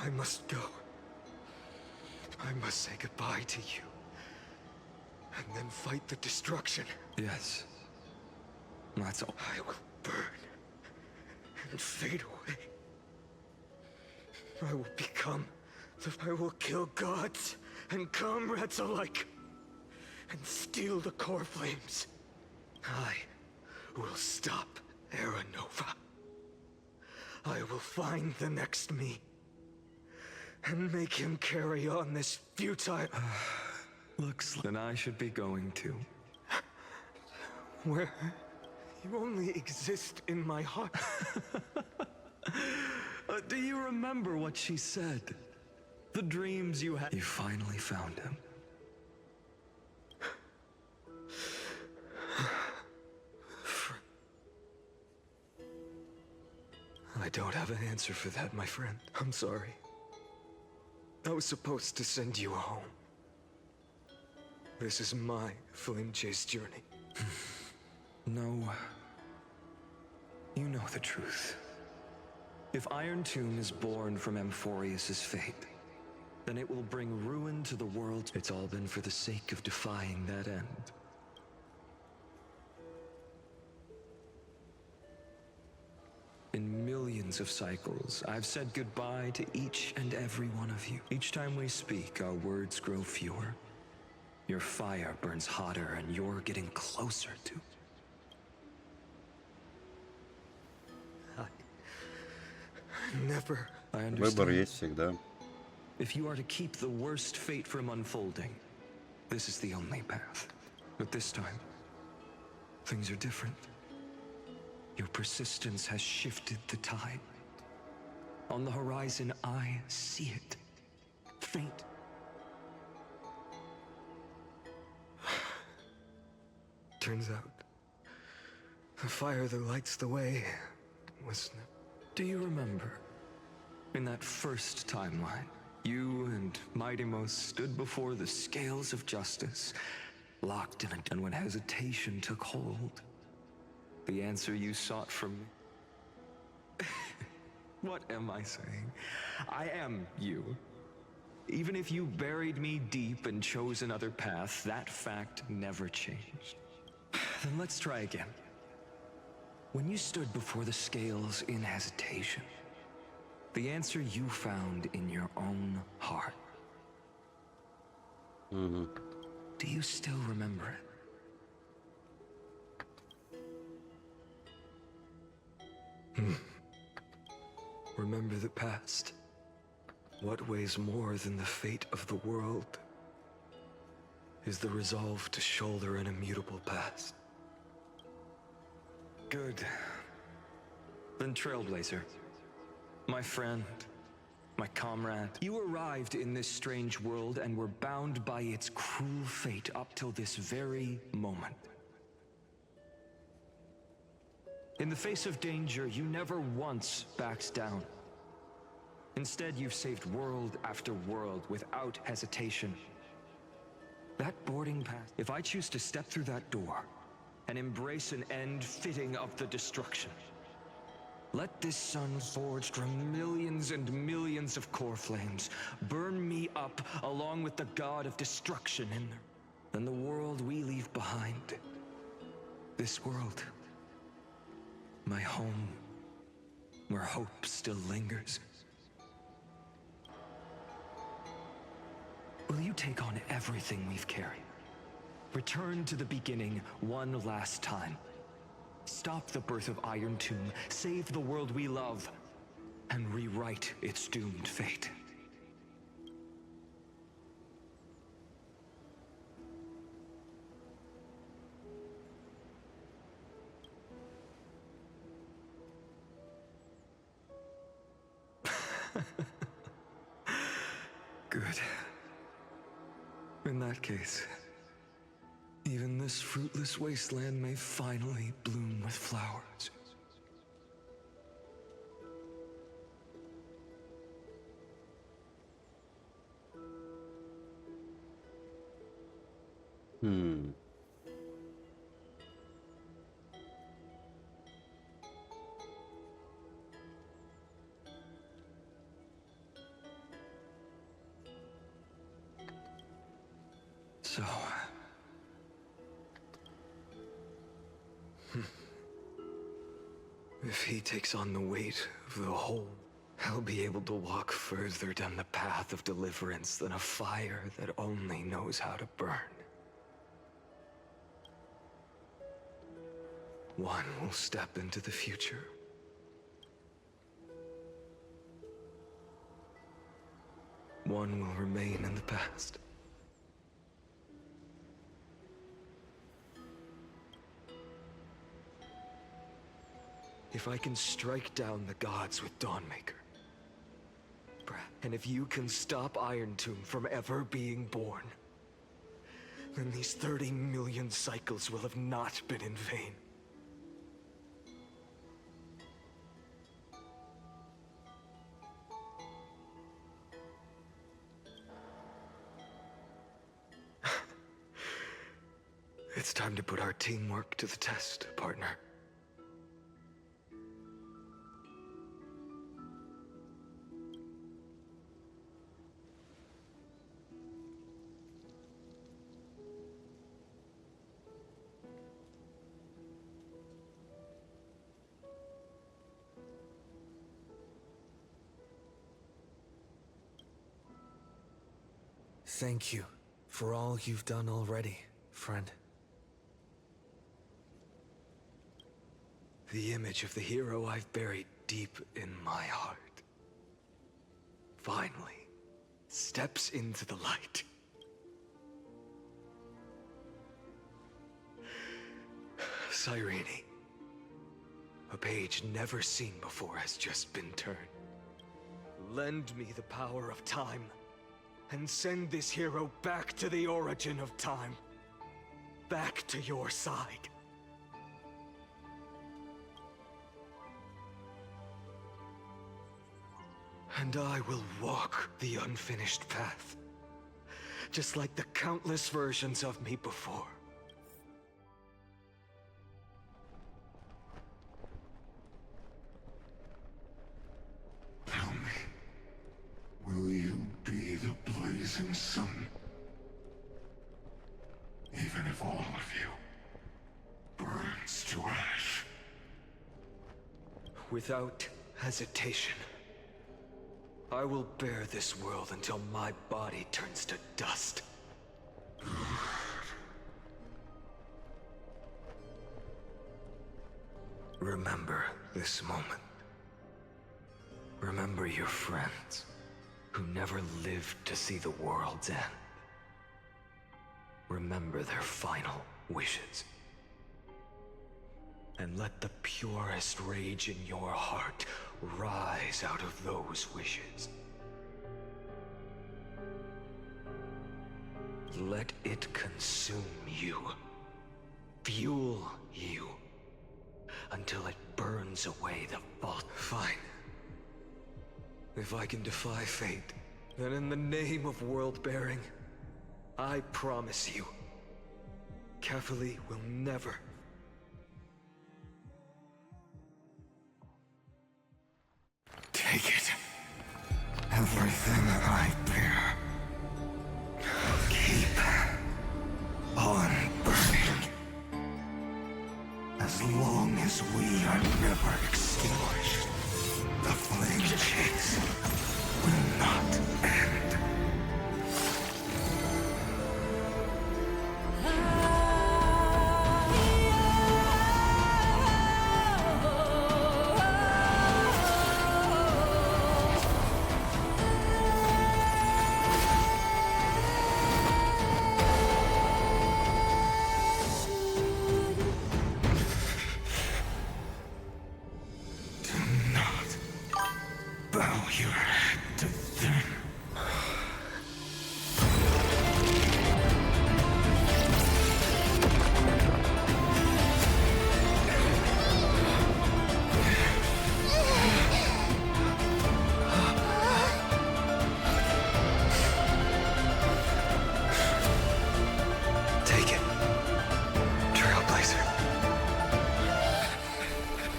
I must go. I must say goodbye to you, and then fight the destruction. Yes, that's all. I will burn and fade away. I will become I will kill gods and comrades alike, and steal the core flames. I will stop Era Nova. I will find the next me, and make him carry on this futile... Looks like... Then I should be going to. Where you only exist in my heart. Do you remember what she said? The dreams you had... You finally found him. I don't have an answer for that, my friend. I'm sorry. I was supposed to send you home. This is my flame chase journey. No. You know the truth. If Iron Tomb is born from Amphorius's fate, then it will bring ruin to the world. It's all been for the sake of defying that end. In millions of cycles, I've said goodbye to each and every one of you. Each time we speak, our words grow fewer. Your fire burns hotter, and you're getting closer to... Never. I understand. Выбор есть всегда. If you are to keep the worst fate from unfolding, this is the only path. But this time, things are different. Your persistence has shifted the tide. On the horizon, I see it. Fate. Turns out, the fire that lights the way was... Do you remember, in that first timeline, you and Mightymost stood before the scales of justice, locked in a... And when hesitation took hold, the answer you sought from me... What am I saying? I am you. Even if you buried me deep and chose another path, that fact never changed. Then let's try again. When you stood before the scales in hesitation, the answer you found in your own heart. Mm-hmm. Do you still remember it? Remember the past. What weighs more than the fate of the world is the resolve to shoulder an immutable past. Good. Then Trailblazer, my friend, my comrade, you arrived in this strange world and were bound by its cruel fate up till this very moment. In the face of danger, you never once backed down. Instead, you've saved world after world without hesitation. That boarding pass, if I choose to step through that door and embrace an end fitting of the destruction, let this sun forged from millions and millions of core flames burn me up along with the god of destruction in there. Then the world we leave behind, this world, my home, where hope still lingers. Will you take on everything we've carried? Return to the beginning one last time. Stop the birth of Iron Tomb, save the world we love, and rewrite its doomed fate. Good. In that case, even this fruitless wasteland may finally bloom with flowers. So... if he takes on the weight of the whole, I'll be able to walk further down the path of deliverance than a fire that only knows how to burn. One will step into the future. One will remain in the past. If I can strike down the gods with Dawnmaker, and if you can stop Iron Tomb from ever being born, then these 30 million cycles will have not been in vain. It's time to put our teamwork to the test, partner. Thank you for all you've done already, friend. The image of the hero I've buried deep in my heart finally steps into the light. Cyrene, a page never seen before has just been turned. Lend me the power of time, and send this hero back to the origin of time. Back to your side. And I will walk the unfinished path, just like the countless versions of me before. Tell me, will you be the blazing sun? Even if all of you burns to ash. Without hesitation, I will bear this world until my body turns to dust. Remember this moment. Remember your friends who never lived to see the world's end. Remember their final wishes. And let the purest rage in your heart rise out of those wishes. Let it consume you, fuel you, until it burns away the fault. Fine. If I can defy fate, then in the name of world-bearing, I promise you, Kefali will never... Take it. Everything I bear. Keep on burning. As long as we are never extinguished, the flame chase will not end.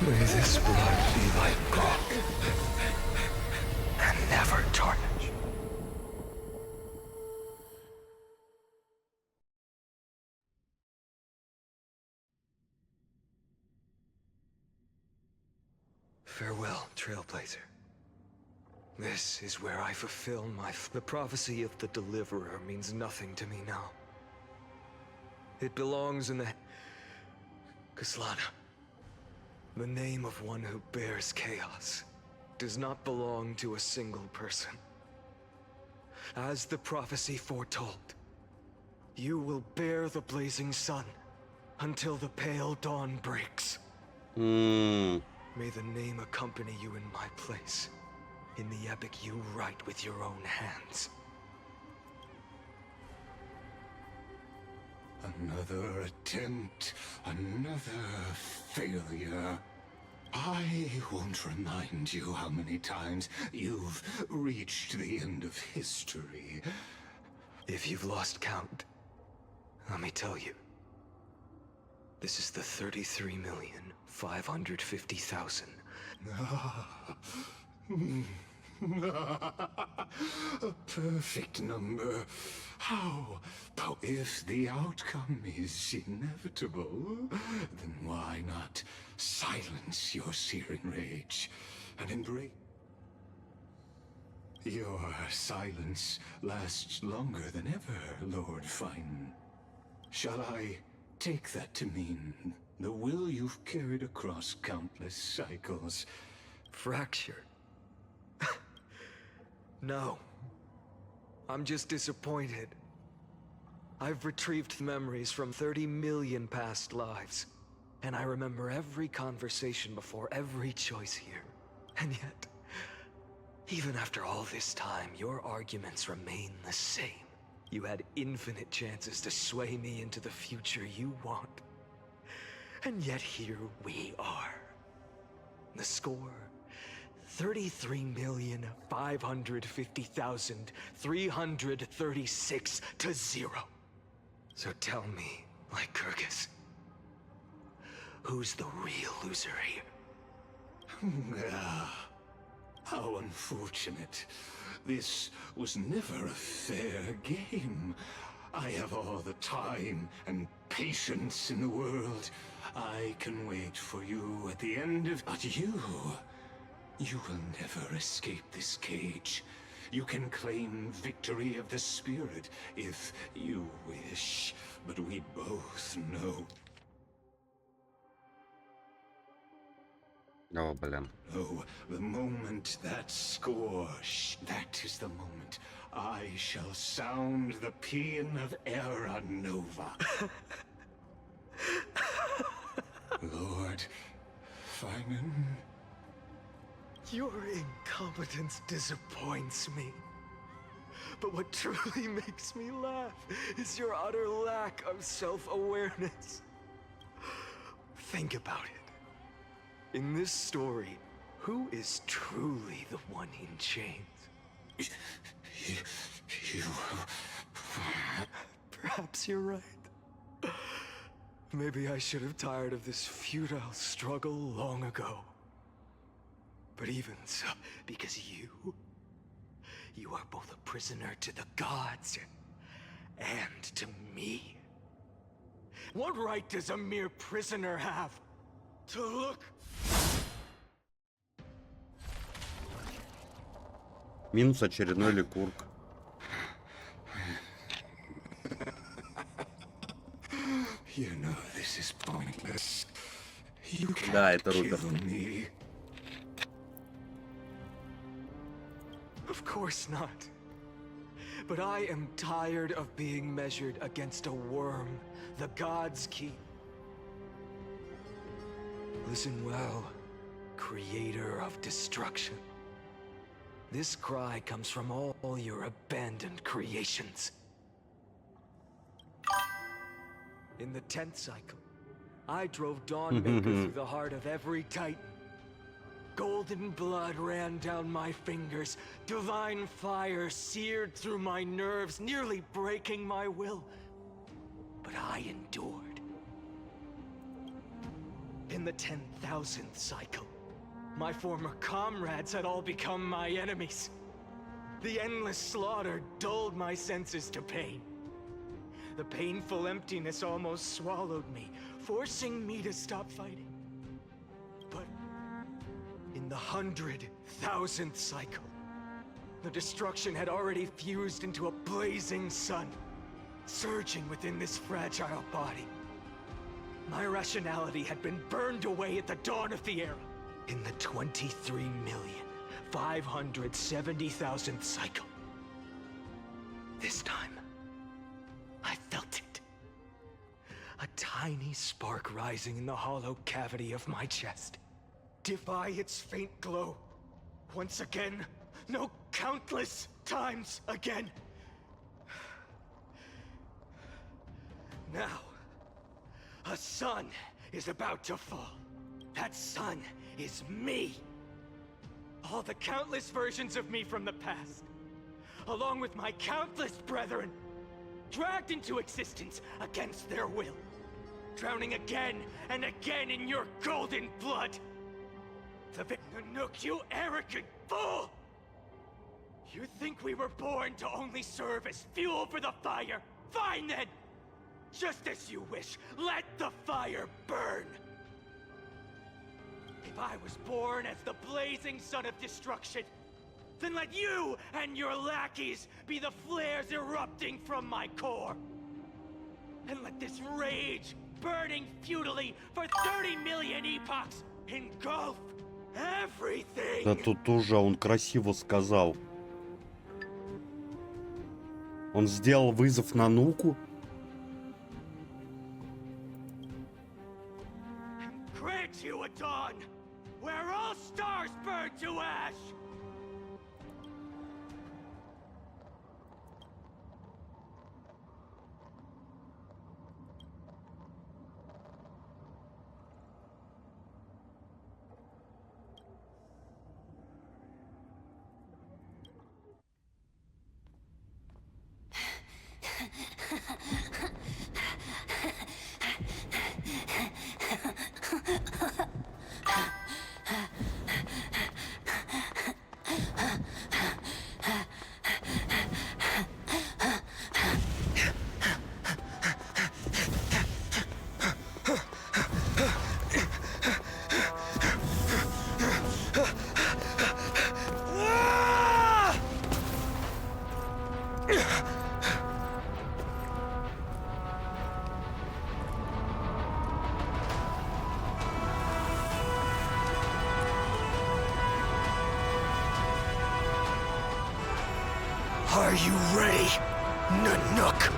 May this blood be like gold, and never tarnish. Farewell, Trailblazer. This is where I fulfill my... The prophecy of the Deliverer means nothing to me now. It belongs in the... Kaslana. The name of one who bears chaos does not belong to a single person. As the prophecy foretold, you will bear the blazing sun until the pale dawn breaks. May the name accompany you in my place, in the epic you write with your own hands. Another attempt, another failure. I won't remind you how many times you've reached the end of history. If you've lost count, let me tell you. This is the 33,550,000. A perfect number. How? But if the outcome is inevitable, then why not silence your searing rage and embrace? Your silence lasts longer than ever, Lord Fine. Shall I take that to mean the will you've carried across countless cycles? Fracture? No. I'm just disappointed. I've retrieved memories from 30 million past lives, and I remember every conversation before every choice here. And yet, even after all this time, your arguments remain the same. You had infinite chances to sway me into the future you want. And yet here we are. The score... 33,550,336 to 0. So tell me, like Kyrgyz, who's the real loser here? How unfortunate. This was never a fair game. I have all the time and patience in the world. I can wait for you at the end of... But you will never escape this cage. You can claim victory of the spirit if you wish, but we both know. Oh, блин. Oh, the moment that score, that is the moment I shall sound the paean of Era Nova. Lord Fainan. Your incompetence disappoints me. But what truly makes me laugh is your utter lack of self-awareness. Think about it. In this story, who is truly the one in chains? You... Perhaps you're right. Maybe I should have tired of this futile struggle long ago. But even so, because you are both a prisoner to the gods and to me. What right does a mere prisoner have to look? Минус очередной ликург. You know this is pointless. You Да, can't это Руперт. kill me. Of course not. But I am tired of being measured against a worm the gods keep. Listen well, creator of destruction. This cry comes from all your abandoned creations. In the 10th cycle, I drove Dawnmaker through the heart of every titan. Golden blood ran down my fingers, divine fire seared through my nerves, nearly breaking my will. But I endured. In the 10,000th cycle, my former comrades had all become my enemies. The endless slaughter dulled my senses to pain. The painful emptiness almost swallowed me, forcing me to stop fighting. But in the 100,000th cycle, the destruction had already fused into a blazing sun, surging within this fragile body. My rationality had been burned away at the dawn of the era. In the 23,570,000th cycle. This time, I felt it. A tiny spark rising in the hollow cavity of my chest. Defy its faint glow. Once again, no, countless times again. Now, a sun is about to fall. That sun is me. All the countless versions of me from the past, along with my countless brethren, dragged into existence against their will, drowning again and again in your golden blood. The Nanook, you arrogant fool! You think we were born to only serve as fuel for the fire? Fine then! Just as you wish, let the fire burn! If I was born as the blazing sun of destruction, then let you and your lackeys be the flares erupting from my core. And let this rage, burning futilely for 30 million epochs, engulf everything. Да тут тоже он красиво сказал. Он сделал вызов Нануку. Grant you a dawn where all stars burn to ash. Are you ready, Nanook?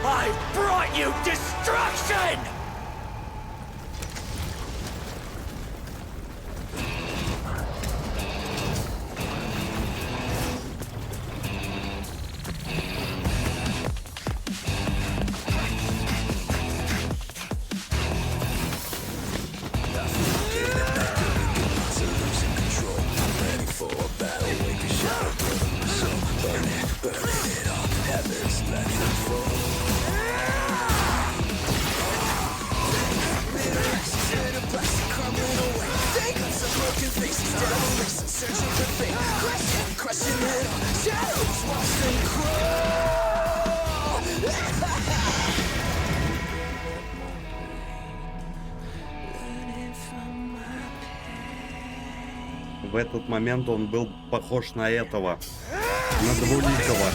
I've brought you destruction! В этот момент он был похож на этого, на двуликого.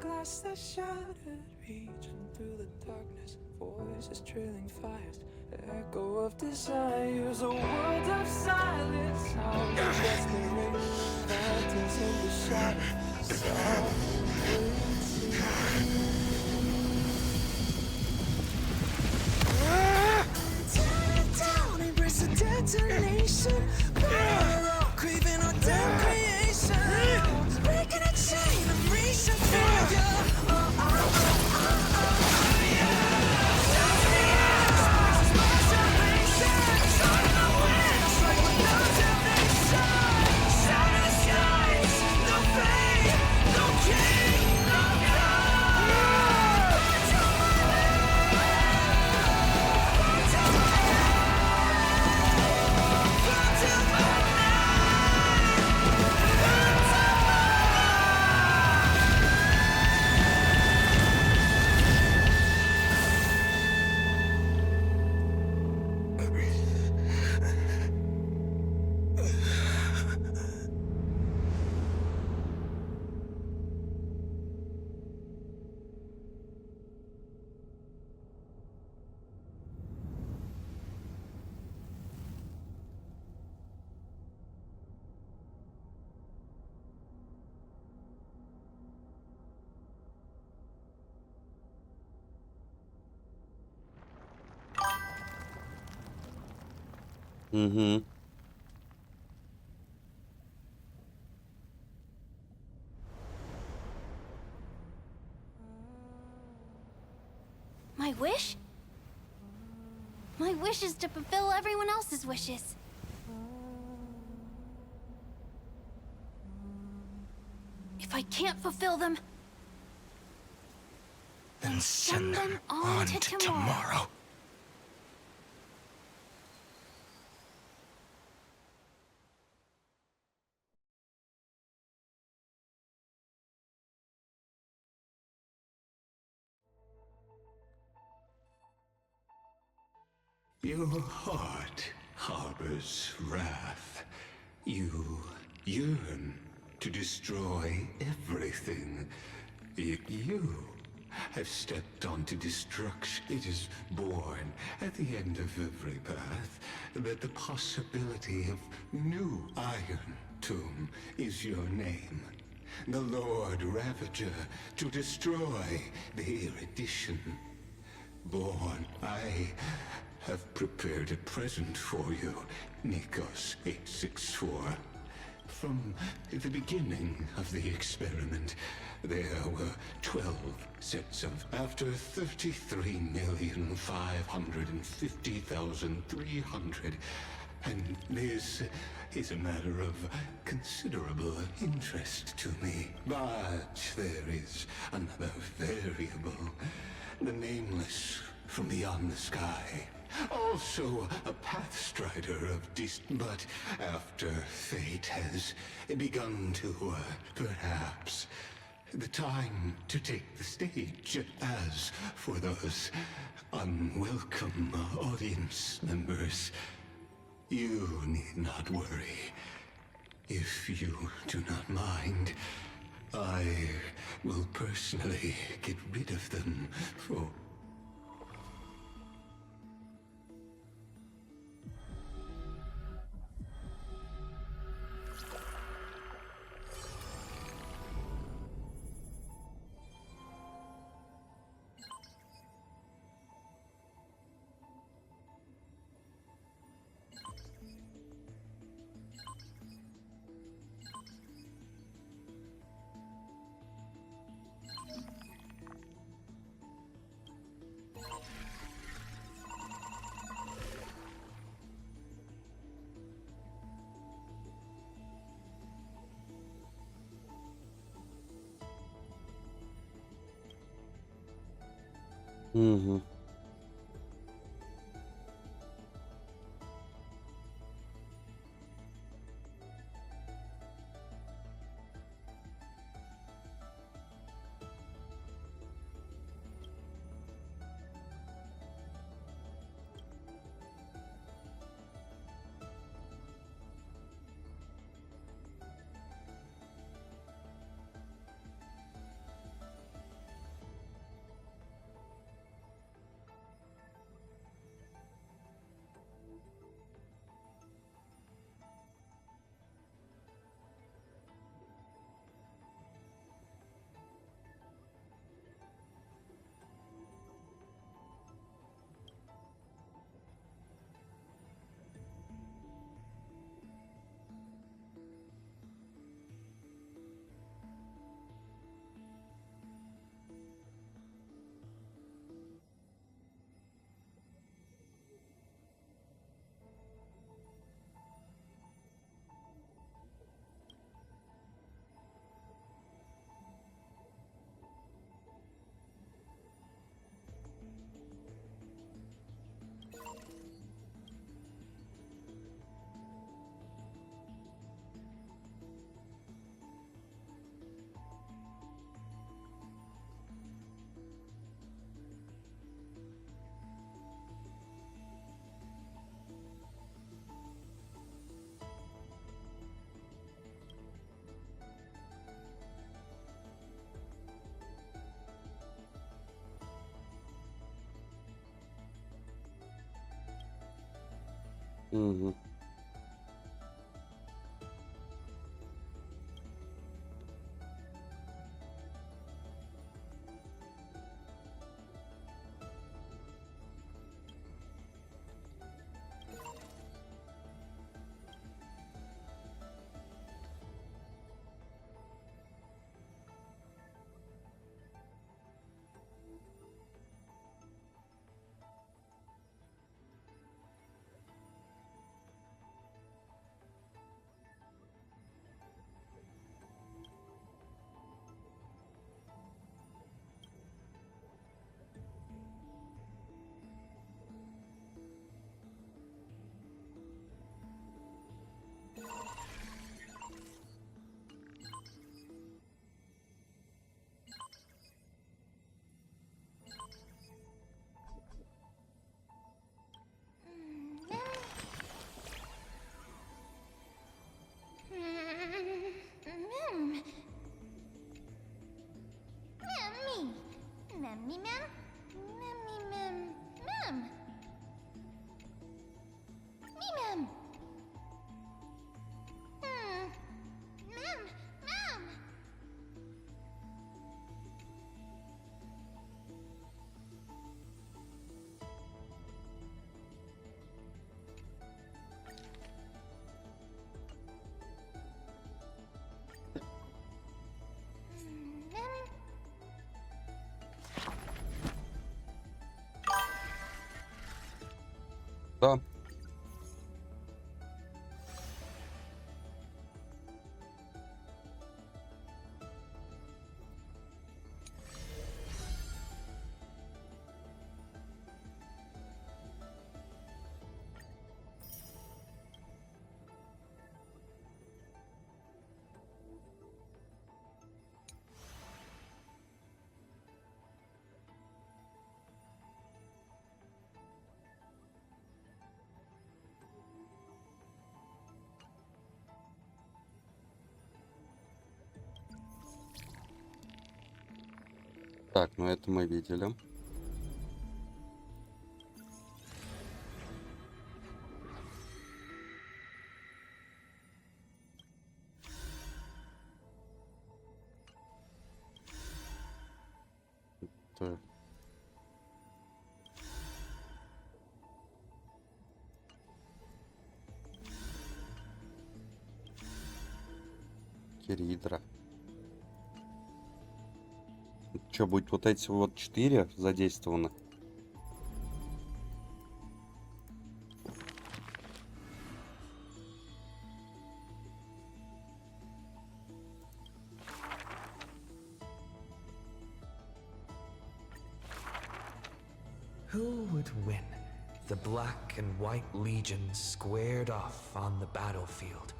Glass that shattered, reaching through the darkness, voices trailing fires, echo of desires, a world of silence, sound of desperation, phantoms in the shadows, tear it down, embrace the detonation, craving our damn creation, breaking a chain, I'm reaching for you. Угу. My wish? My wish is to fulfill everyone else's wishes. If I can't fulfill them, then send them on to tomorrow. Your heart harbors wrath. You yearn to destroy everything. Yet you have stepped onto destruction. It is born at the end of every path that the possibility of new Iron Tomb is your name. The Lord Ravager to destroy the erudition. Born, I have prepared a present for you, Nikos 864. From the beginning of the experiment, there were 12 sets of... After 33,550,300, and this is a matter of considerable interest to me. But there is another variable, the nameless from beyond the sky. Also a pathstrider of but after fate has begun to, perhaps, the time to take the stage. As for those unwelcome audience members, you need not worry. If you do not mind, I will personally get rid of them for... Угу. Угу. Да. Так, ну это мы видели. Так. Киридра. Что, будет вот эти вот 4 задействованы? Who would win? The Black and White Legion squared off on the battlefield.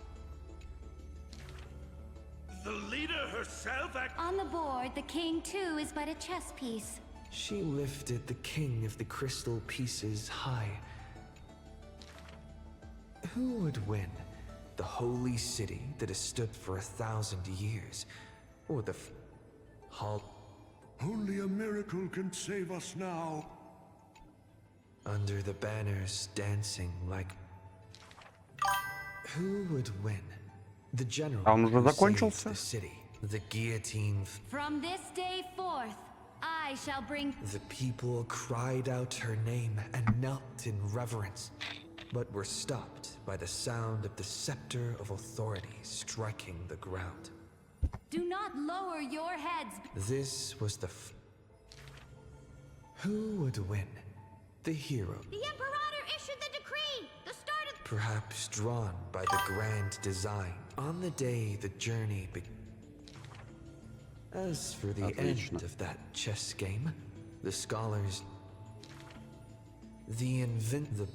The leader herself On the board, the king too is but a chess piece. She lifted the king of the crystal pieces high. Who would win? The holy city that has stood for 1,000 years? Or the hall? Only a miracle can save us now. Under the banners dancing like... Who would win? The general who saved the city. The guillotine... From this day forth, I shall bring... The people cried out her name and knelt in reverence, but were stopped by the sound of the scepter of authority striking the ground. Do not lower your heads. This was the Who would win? The hero. The Imperator issued the decree! The start of... Perhaps drawn by the grand design on the day the journey began. As for the end of that chess game, the scholars... The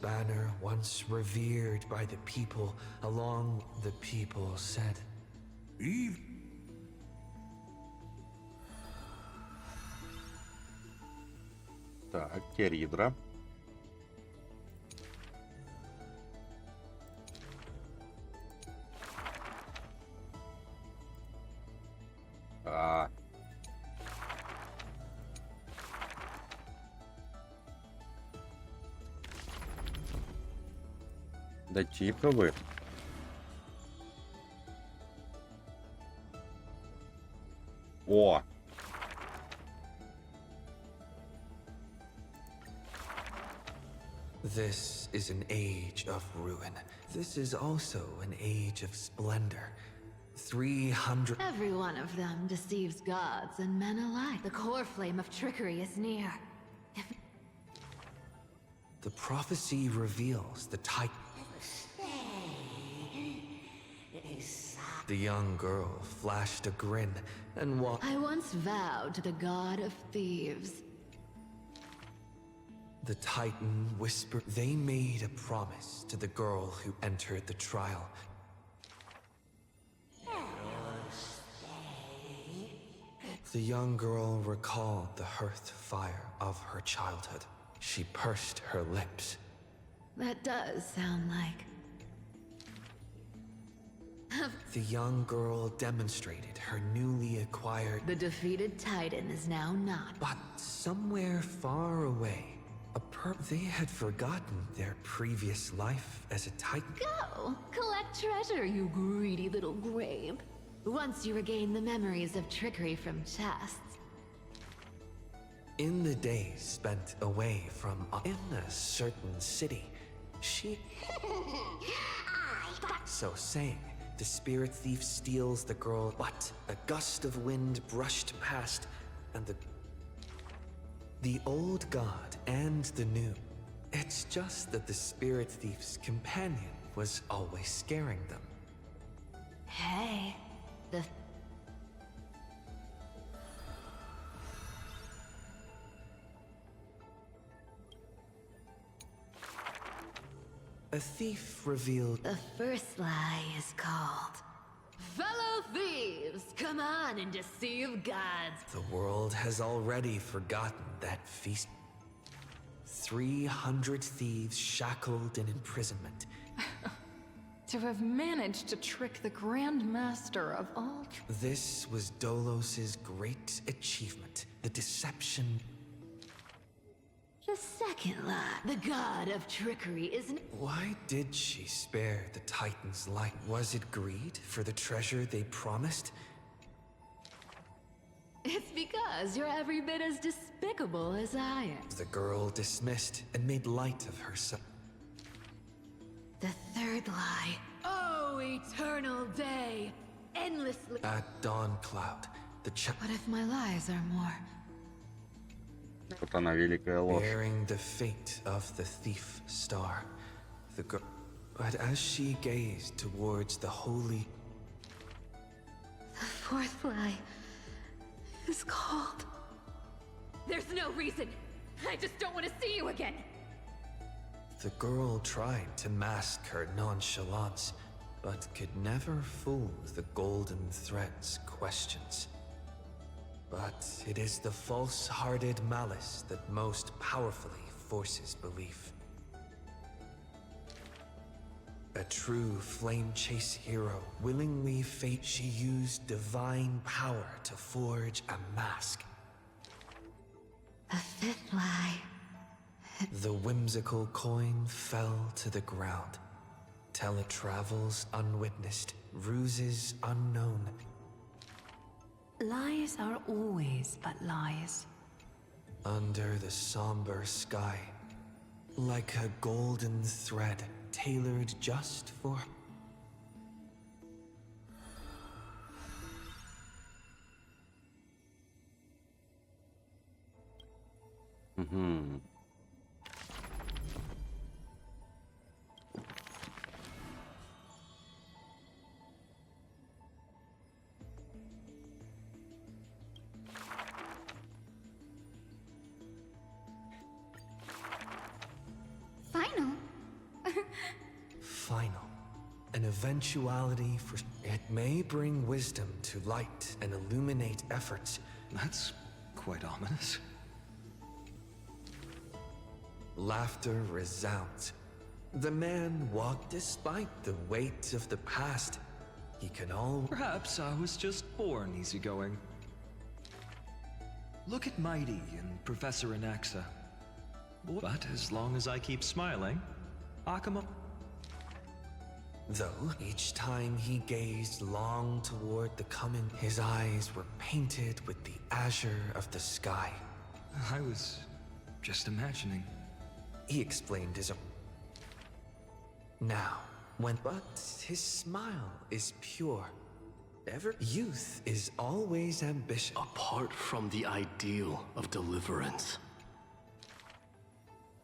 banner once revered by the people, along the people said... Eve. Так, Керидра. Да типа вы. О! This is an age of ruin. This is also an age of splendor. 300... Every one of them deceives gods and men alike. The core flame of trickery is near. The prophecy reveals the Titan. The young girl flashed a grin and walked. I once vowed to the god of thieves. The Titan whispered. They made a promise to the girl who entered the trial. The young girl recalled the hearth fire of her childhood. She pursed her lips. That does sound like... The young girl demonstrated her newly acquired... The defeated Titan is now not. But somewhere far away, they had forgotten their previous life as a Titan. Go! Collect treasure, you greedy little grape. Once you regain the memories of trickery from chests. In the days spent away from... in a certain city, she... So saying, the spirit thief steals the girl, but a gust of wind brushed past, and the old god and the new. It's just that the spirit thief's companion was always scaring them. Hey, the... A thief revealed... The first lie is called... Fellow thieves, come on and deceive gods. The world has already forgotten that feast. 300 thieves shackled in imprisonment. To have managed to trick the Grand Master of all... This was Dolos's great achievement. The deception... The second lie, the god of trickery isn't... Why did she spare the Titan's life? Was it greed for the treasure they promised? It's because you're every bit as despicable as I am. The girl dismissed and made light of herself. The third lie. Oh, eternal day! Endlessly... At dawn cloud, the What if my lies are more? Вот она, великая ложь. Bearing the fate of the thief star, the girl... But as she gazed towards the holy... The fourth lie is called... There's no reason! I just don't want to see you again. The girl tried to mask her nonchalance, but could never fool the golden thread's questions. But it is the false-hearted malice that most powerfully forces belief. A true flame chase hero willingly she used divine power to forge a mask. A fifth lie. The whimsical coin fell to the ground. Tele travels unwitnessed, ruses unknown. Lies are always but lies. Under the somber sky, like a golden thread tailored just for... Final? Final. An eventuality for... It may bring wisdom to light and illuminate efforts. That's quite ominous. Laughter resounds. The man walked despite the weight of the past. He can all... Perhaps I was just born easygoing. Look at Mighty and Professor Anaxa. But as long as I keep smiling, Akuma... Though each time he gazed long toward the coming, his eyes were painted with the azure of the sky. I was just imagining. He explained his... Now, but his smile is pure. Youth is always ambitious. Apart from the ideal of deliverance.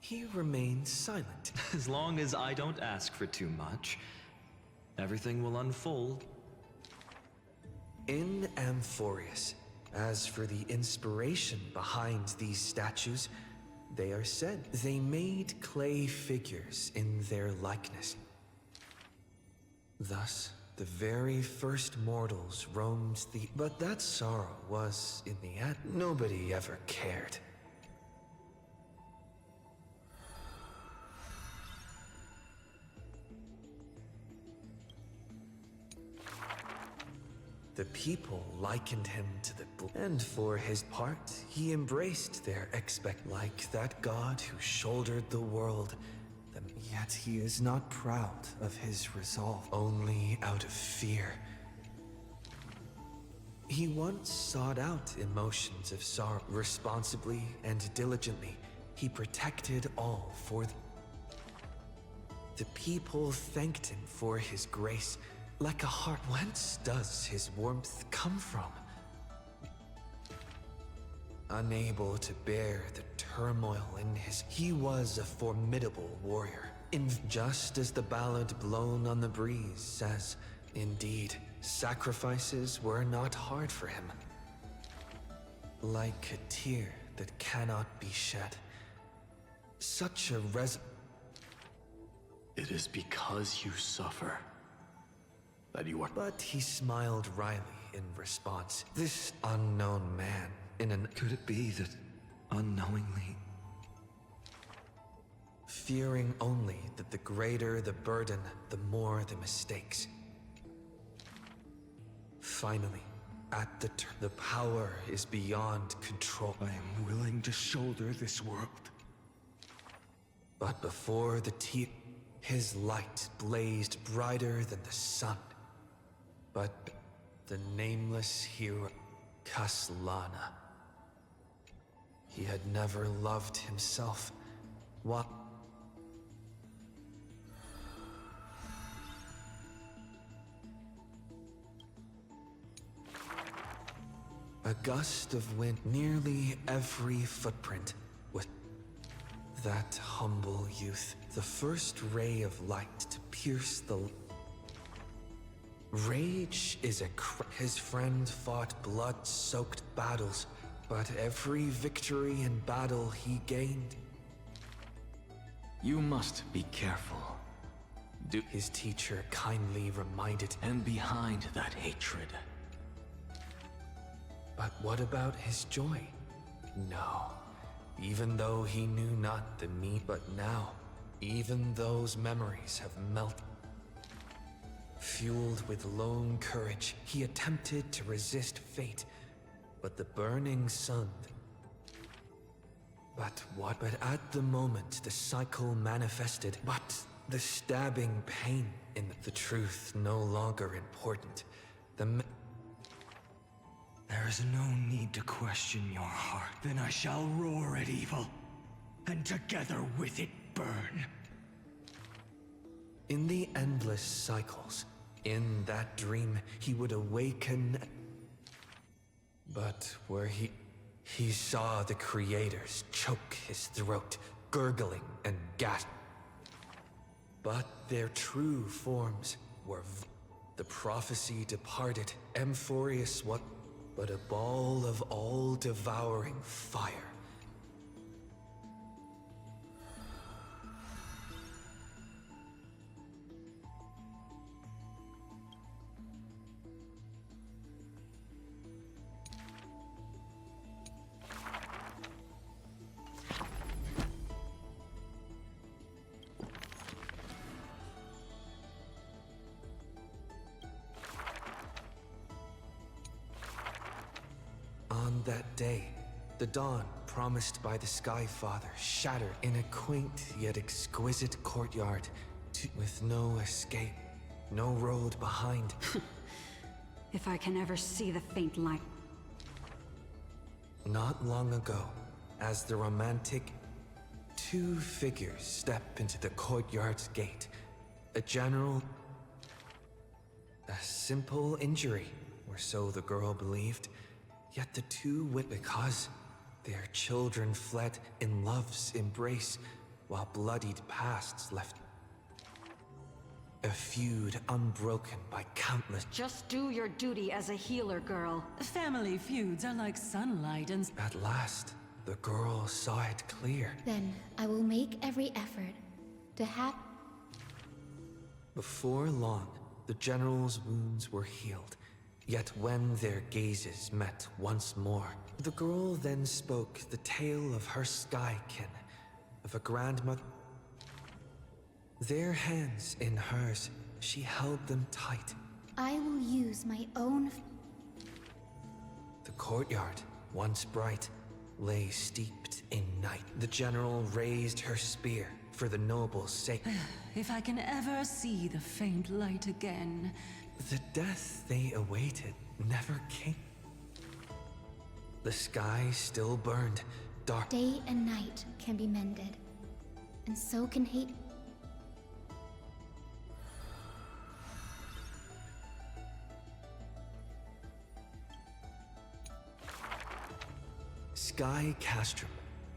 He remained silent. As long as I don't ask for too much, everything will unfold. In Amphorius, as for the inspiration behind these statues, they are said they made clay figures in their likeness. Thus, the very first mortals roamed the... But that sorrow was, in the end, nobody ever cared. The people likened him to the... And for his part, he embraced their like that god who shouldered the world. Yet he is not proud of his resolve, only out of fear. He once sought out emotions of sorrow. Responsibly and diligently, he protected all for the people thanked him for his grace. Like a heart, whence does his warmth come from? Unable to bear the turmoil in his... He was a formidable warrior. Just as the ballad blown on the breeze says, indeed, sacrifices were not hard for him. Like a tear that cannot be shed. Such a It is because you suffer that you are... But he smiled wryly in response. This unknown man in an... Could it be that, unknowingly... Fearing only that the greater the burden, the more the mistakes. Finally, at the power is beyond control. I am willing to shoulder this world. But before the his light blazed brighter than the sun. But the nameless hero, Kaslana. He had never loved himself. What? A gust of wind, nearly every footprint was that humble youth, the first ray of light to pierce the... Rage is his friend fought blood-soaked battles But every victory and battle he gained... You must be careful. His teacher kindly reminded... And behind that hatred. But what about his joy? No. Even though he knew not the meat, but now, even those memories have melted. Fueled with lone courage, he attempted to resist fate, but the burning sun... But at the moment the cycle manifested, but the stabbing pain in the truth no longer important. There is no need to question your heart. Then I shall roar at evil, and together with it burn. In the endless cycles, in that dream, he would awaken. But where he saw the creators choke his throat, gurgling and gasping. But their true forms were the prophecy departed, Amphorius what but a ball of all-devouring fire. On that day, the dawn promised by the Sky Father shattered in a quaint yet exquisite courtyard with no escape, no road behind. If I can ever see the faint light. Not long ago, as the romantic, two figures step into the courtyard's gate. A general... A simple injury, or so the girl believed. Yet the two went because their children fled in love's embrace, while bloodied pasts left a feud unbroken by countless... Just do your duty as a healer, girl. Family feuds are like sunlight and... At last, the girl saw it clear. Then I will make every effort to have... Before long, the general's wounds were healed. Yet when their gazes met once more, the girl then spoke the tale of her skykin, of a grandmother. Their hands in hers, she held them tight. I will use my own... The courtyard, once bright, lay steeped in night. The general raised her spear for the noble's sake. If I can ever see the faint light again... The death they awaited never came. The sky still burned, dark. Day and night can be mended, and so can hate. Sky Castrum,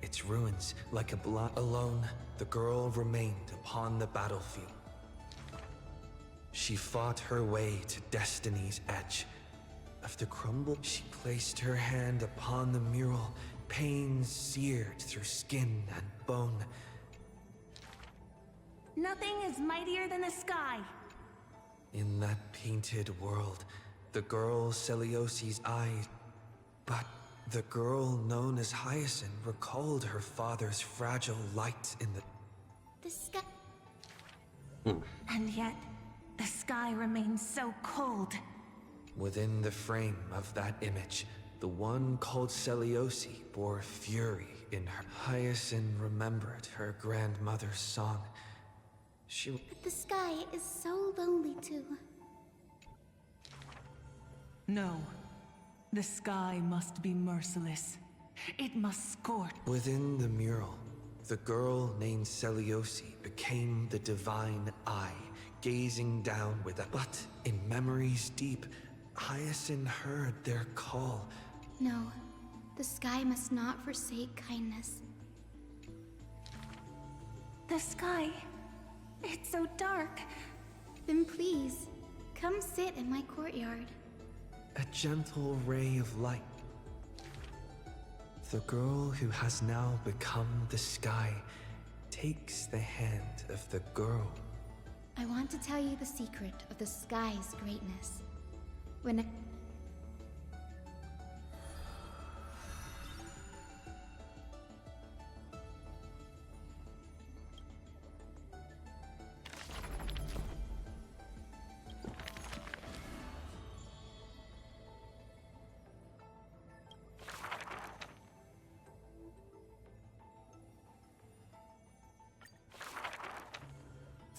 its ruins like a blot. Alone, the girl remained upon the battlefield. She fought her way to destiny's edge. Of the crumble, she placed her hand upon the mural, pain seared through skin and bone. Nothing is mightier than the sky. In that painted world, the girl Celiosi's eyes... But the girl known as Hyacinth recalled her father's fragile light in the sky. And yet... the sky remains so cold. Within the frame of that image, the one called Celiosi bore fury in her. Hyacinth remembered her grandmother's song. But the sky is so lonely too. No. The sky must be merciless. It must scorch. Within the mural, the girl named Celiosi became the divine eye, gazing down with a... But in memories deep, Hyacinth heard their call. No, the sky must not forsake kindness. The sky... it's so dark. Then please, come sit in my courtyard. A gentle ray of light. The girl who has now become the sky takes the hand of the girl. I want to tell you the secret of the sky's greatness. When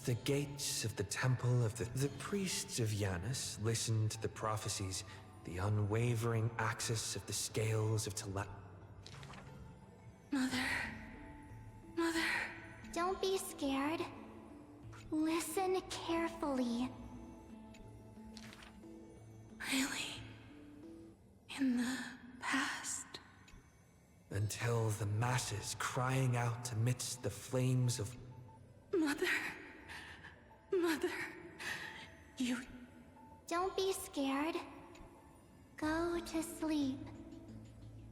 the gates of the temple of the priests of Janus listened to the prophecies, the unwavering axis of the scales of Mother. Don't be scared. Listen carefully. Really? In the past? Until the masses crying out amidst the flames of Mother, you... Don't be scared. Go to sleep.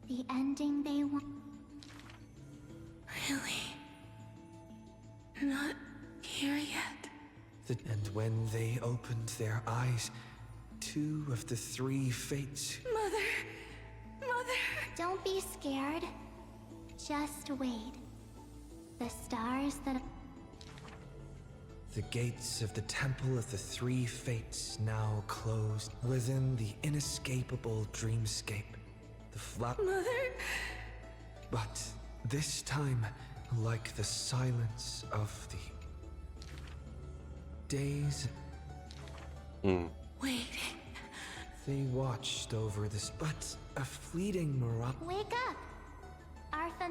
The ending they want. Really? Not here yet? And when they opened their eyes, 2 of the 3 fates... Mother! Don't be scared. Just wait. The stars that... The gates of the temple of the 3 fates now closed within the inescapable dreamscape. The Mother! But this time, like the silence of the days... Waiting. They watched over this, but a fleeting mirage... Wake up! Arthur...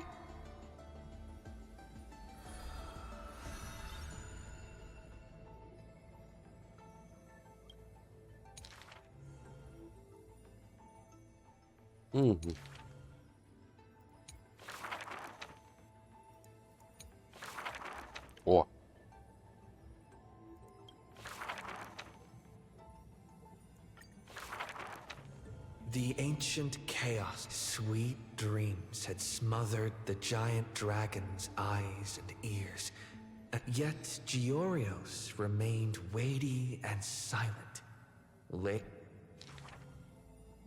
О. The ancient chaos, sweet dreams had smothered the giant dragon's eyes and ears. Yet Giorios remained weighty and silent.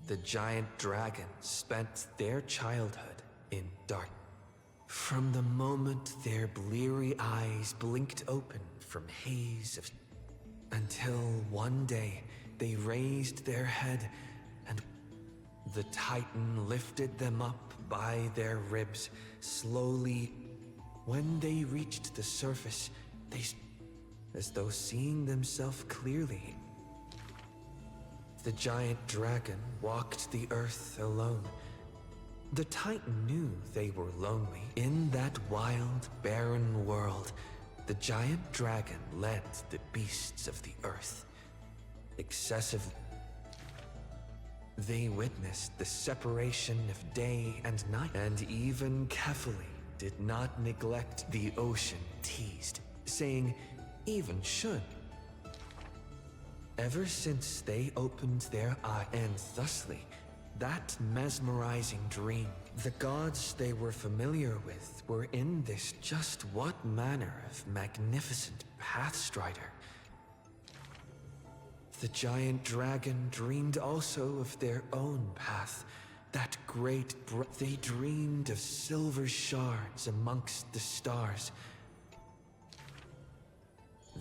The giant dragons spent their childhood in dark. From the moment their bleary eyes blinked open from haze of... Until one day they raised their head and the Titan lifted them up by their ribs, slowly. When they reached the surface, they... as though seeing themselves clearly. The giant dragon walked the earth alone. The Titan knew they were lonely. In that wild, barren world, the giant dragon led the beasts of the earth. Excessive. They witnessed the separation of day and night, and even Kefali did not neglect the ocean teased, saying, even should. Ever since they opened their eye, and thusly, that mesmerizing dream, the gods they were familiar with were in this just what manner of magnificent pathstrider. The giant dragon dreamed also of their own path, that great they dreamed of silver shards amongst the stars.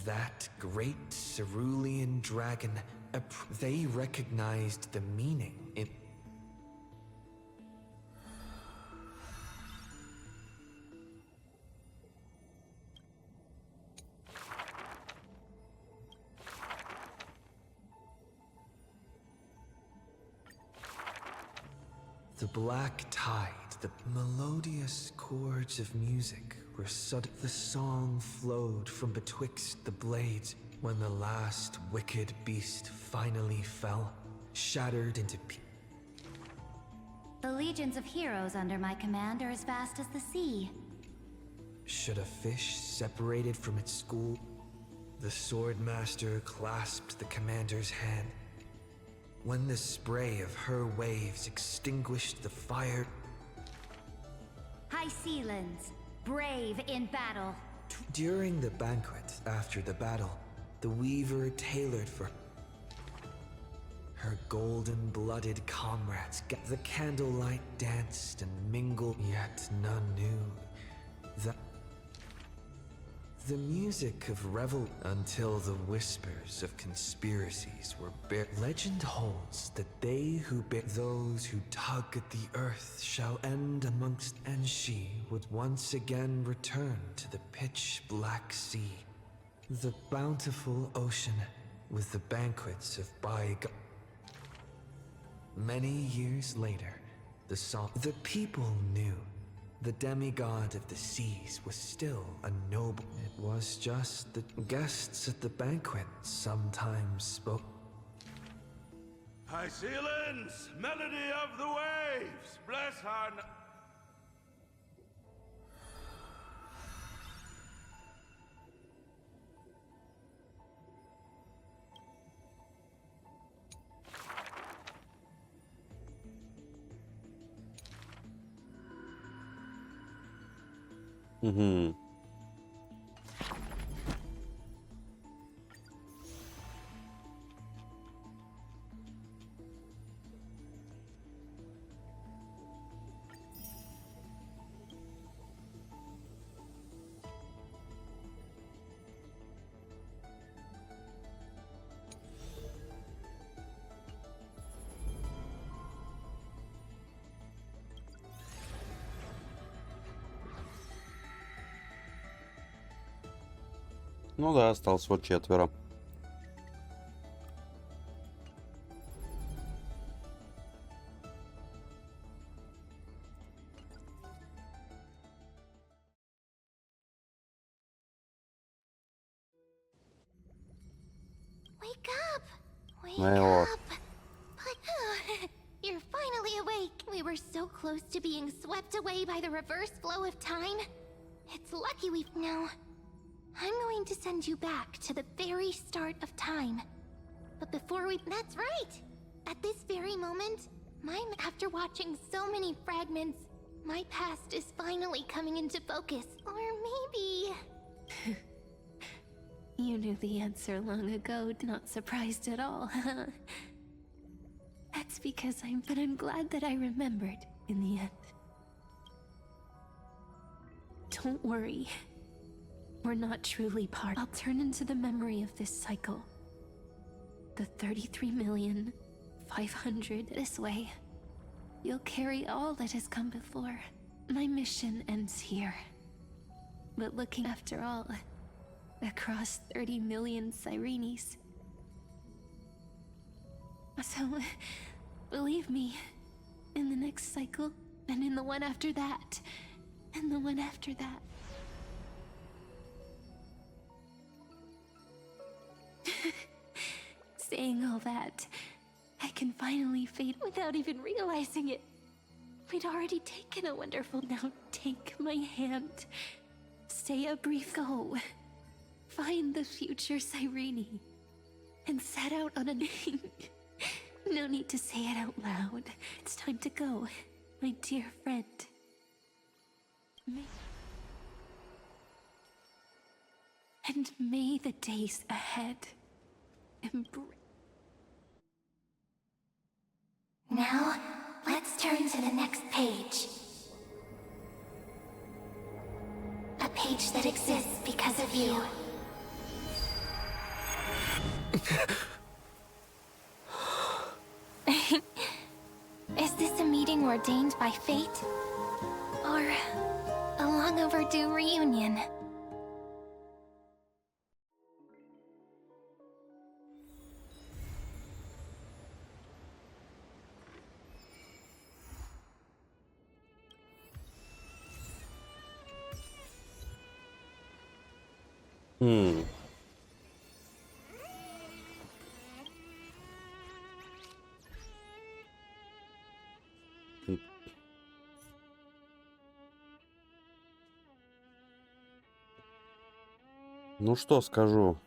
That great cerulean dragon, they recognized the meaning in... The black tide, the melodious chords of music were sudden. The song flowed from betwixt the blades when the last wicked beast finally fell, shattered into The legions of heroes under my command are as vast as the sea. Should a fish separated from its school? The swordmaster clasped the commander's hand. When the spray of her waves extinguished the fire, Sealens, brave in battle. During the banquet after the battle, the weaver tailored for her golden-blooded comrades. The candlelight danced and mingled, yet none knew that the music of revel until the whispers of conspiracies were bare. Legend holds that they who bear those who tug at the earth shall end amongst, and she would once again return to the pitch-black sea, the bountiful ocean with the banquets of bygone. Many years later, the people knew the demigod of the seas was still a noble. It was just the guests at the banquet sometimes spoke. High Sealens, melody of the waves, bless her. Угу. Ну да, осталось вот 4. Wake up! Wake Ну up! But, you're finally awake. We were so close to being swept away by the reverse flow of time. It's lucky we've... No. I'm going to send you back to the very start of time. But before we... That's right! At this very moment, after watching so many fragments, my past is finally coming into focus. Or maybe... You knew the answer long ago, not surprised at all. That's because I'm glad that I remembered in the end. Don't worry. We're not truly part. I'll turn into the memory of this cycle. The 33,500,000 this way. You'll carry all that has come before. My mission ends here. But looking after all, across 30 million Sirenes. So, believe me, in the next cycle, and in the one after that, and the one after that. Saying all that, I can finally fade without even realizing it. We'd already taken a wonderful... Now take my hand. Say a brief go. Find the future Cyrene. And set out on a... No need to say it out loud. It's time to go, my dear friend. And may the days ahead embrace... Now, let's turn to the next page. A page that exists because of you. Is this a meeting ordained by fate? Or a long overdue reunion? Ну что скажу.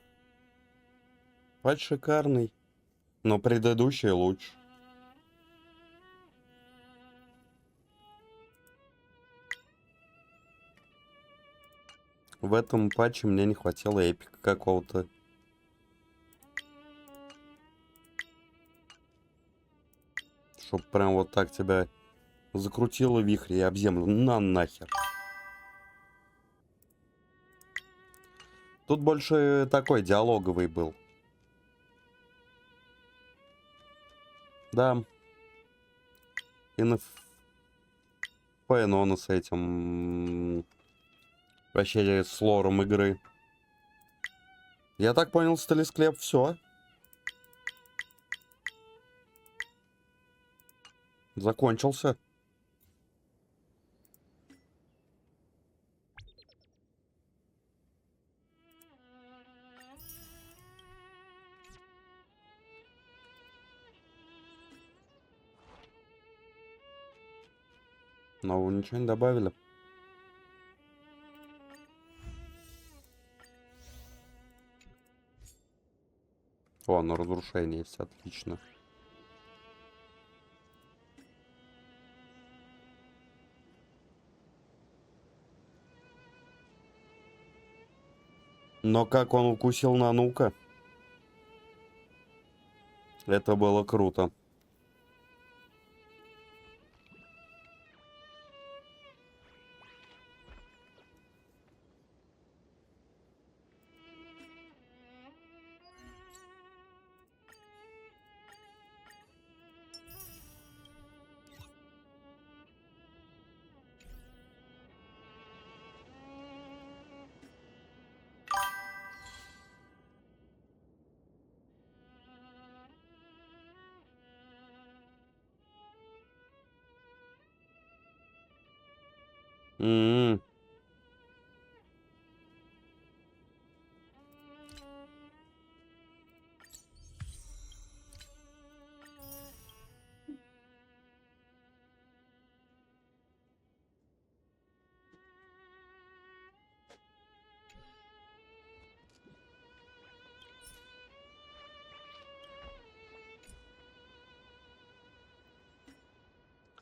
Патч шикарный, но предыдущий лучше. В этом патче мне не хватило эпика какого-то. Чтоб прям вот так тебя закрутило вихрь и об землю. На нахер. Тут больше такой диалоговый был. Да. И на Фаэнона с этим... Вообще с лором игры. Я так понял, Сталесклеп, все. Закончился. Нового ничего не добавили. О, на разрушение есть, отлично. Но как он укусил Нанука, это было круто.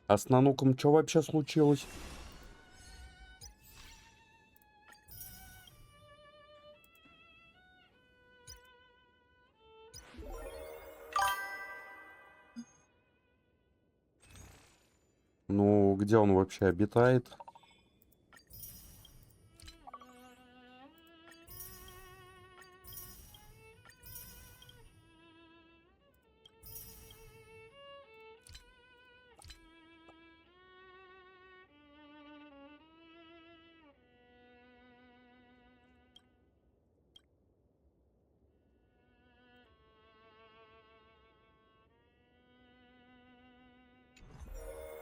А с Нануком что вообще случилось? Ну, где он вообще обитает?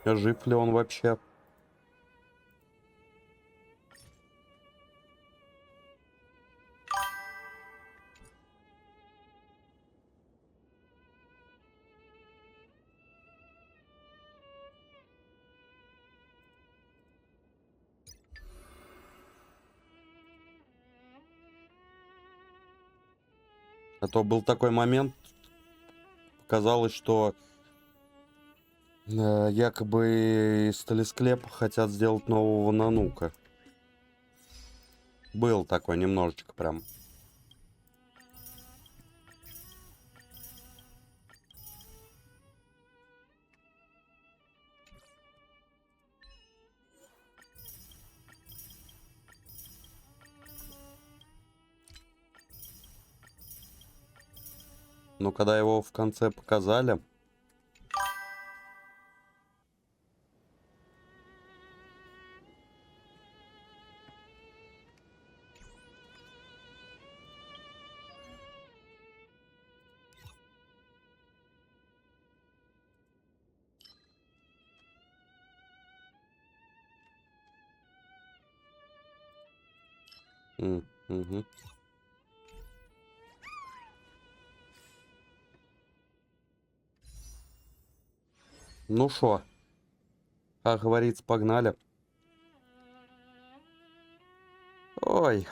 Жив ли он вообще? А то был такой момент, казалось, что якобы из Сталесклепа хотят сделать нового Нанука. Был такой немножечко прям. Но когда его в конце показали... Угу. Ну шо, как говорится, погнали. Ой.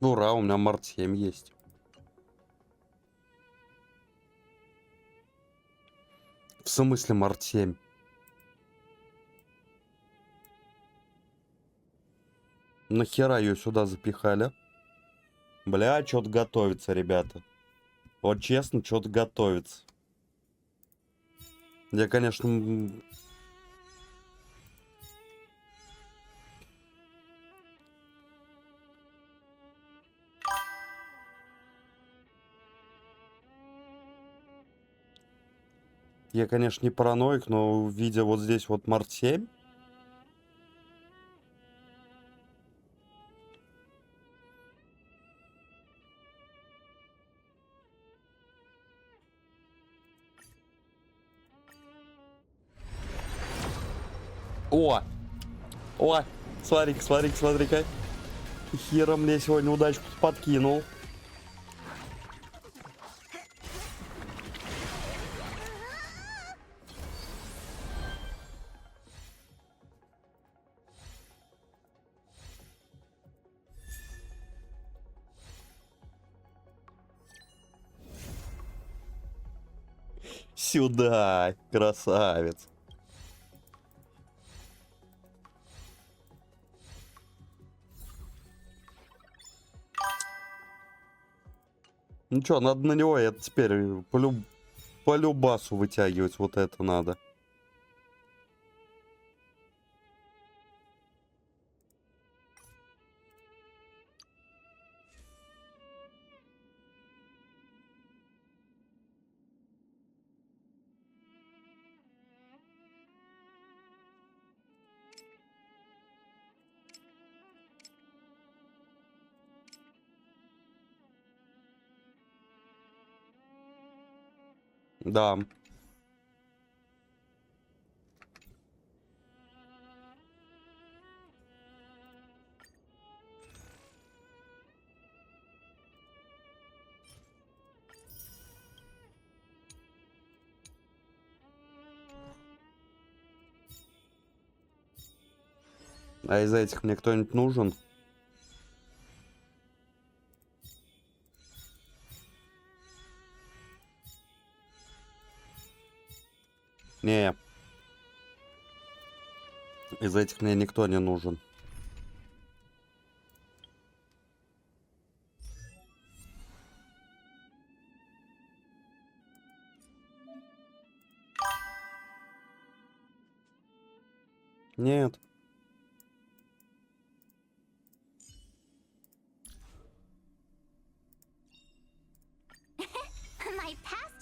Ура, у меня март 7 есть. В смысле март 7? Нахера ее сюда запихали? Бля, что-то готовится, ребята. Вот честно, что-то готовится. Я, конечно... Я, конечно, не параноик, но видя вот здесь вот март 7... О! О! Смотри-ка, смотри-ка, смотри-ка. Хера мне сегодня удачку подкинул. Сюда, красавец. Ну что, надо на него это теперь по любасу вытягивать, вот это надо. Да. А из этих мне кто-нибудь нужен? Не. Из этих мне никто не нужен. Нет.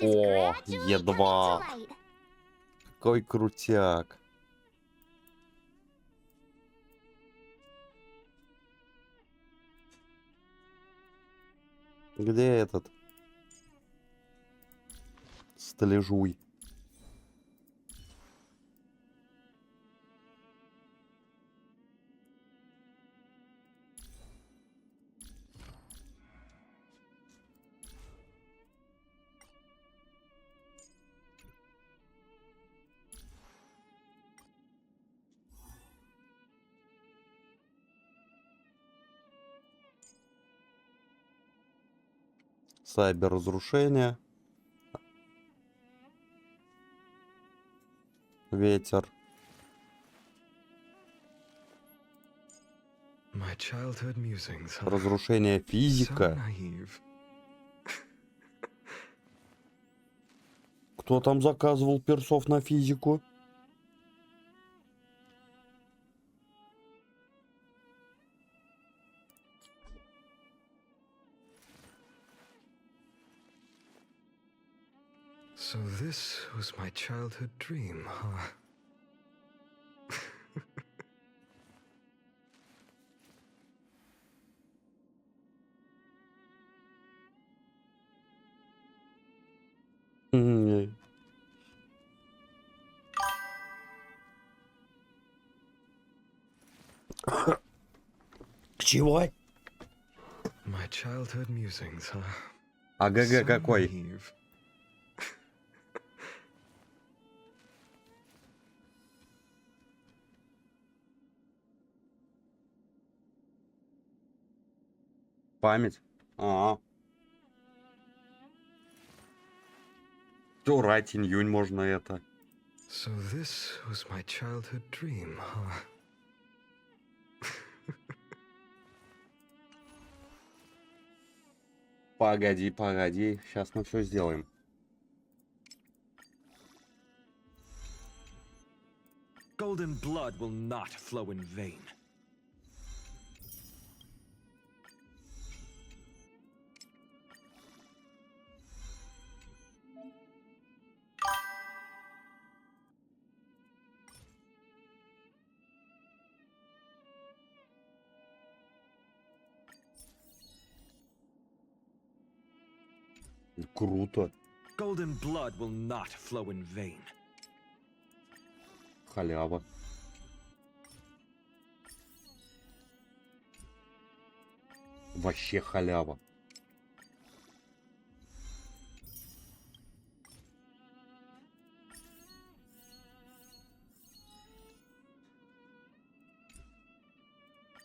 О, Е2. Какой крутяк. Где этот? Сталежуй. Сайбер разрушение. Ветер. Разрушение физика. Кто там заказывал персов на физику? So this was my childhood dream, huh? Чего? My childhood musings, huh? АГГ какой? Память. Ратень, июнь можно это. So this was my childhood dream, huh? Погоди, погоди. Сейчас мы все сделаем. Golden blood will not flow in vain. Круто. Golden blood will not flow in vain. Халява. Вообще халява.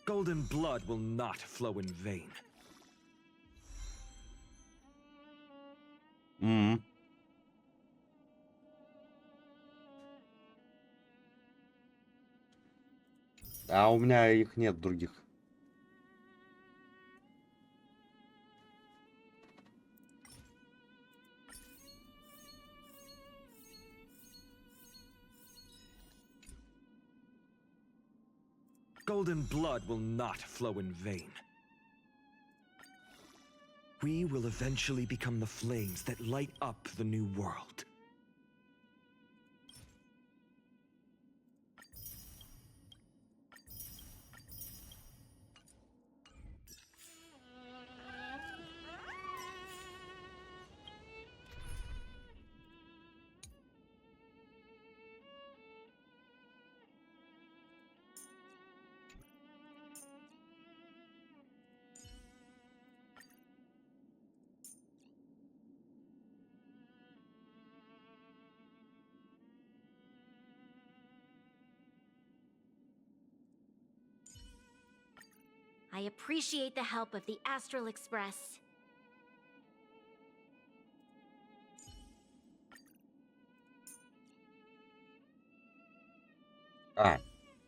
Golden blood will not flow in vain. А у меня их нет других. Golden blood will not flow in vain. We will eventually become the flames that light up the new world. I appreciate the help of the Astral Express.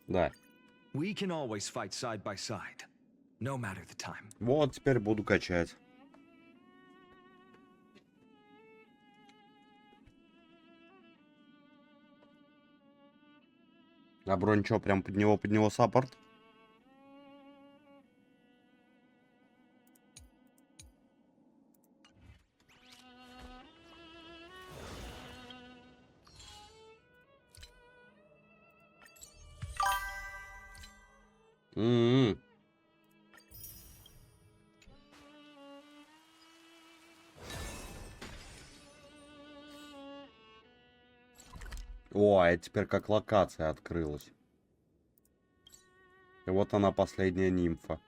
Да. We can always fight side by side, no matter the time. Вот, теперь буду качать. А бронь что, прям под него саппорт? О, а теперь как локация открылась. И вот она, последняя нимфа,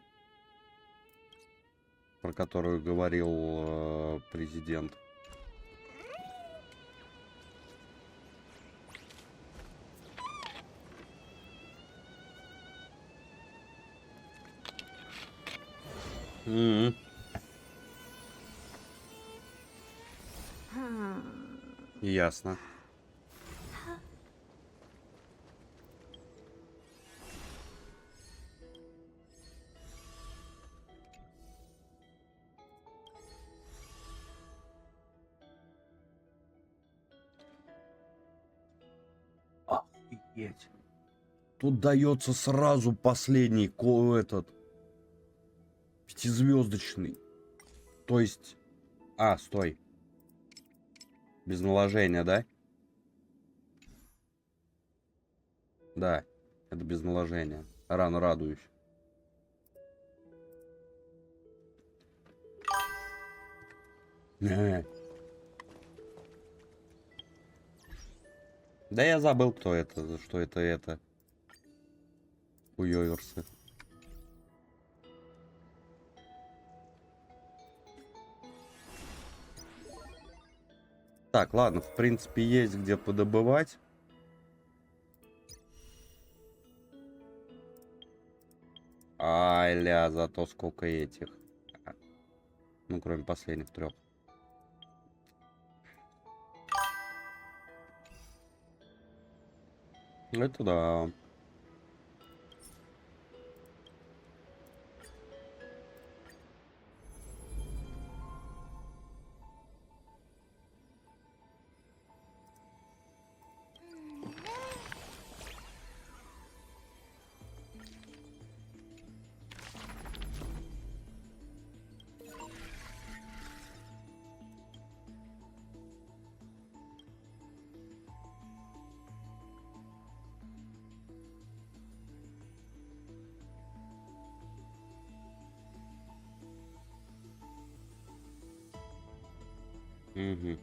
про которую говорил президент. Ясно. Охуеть. Тут дается сразу последний этот пятизвездочный. То есть... стой. Без наложения, да? Да, это без наложения. Рано радуюсь. Да я забыл, кто это, что это. Хуёверсы. Так, ладно, в принципе, есть где подобывать. Ля, зато сколько этих. Ну, кроме последних 3. Это да. Угу.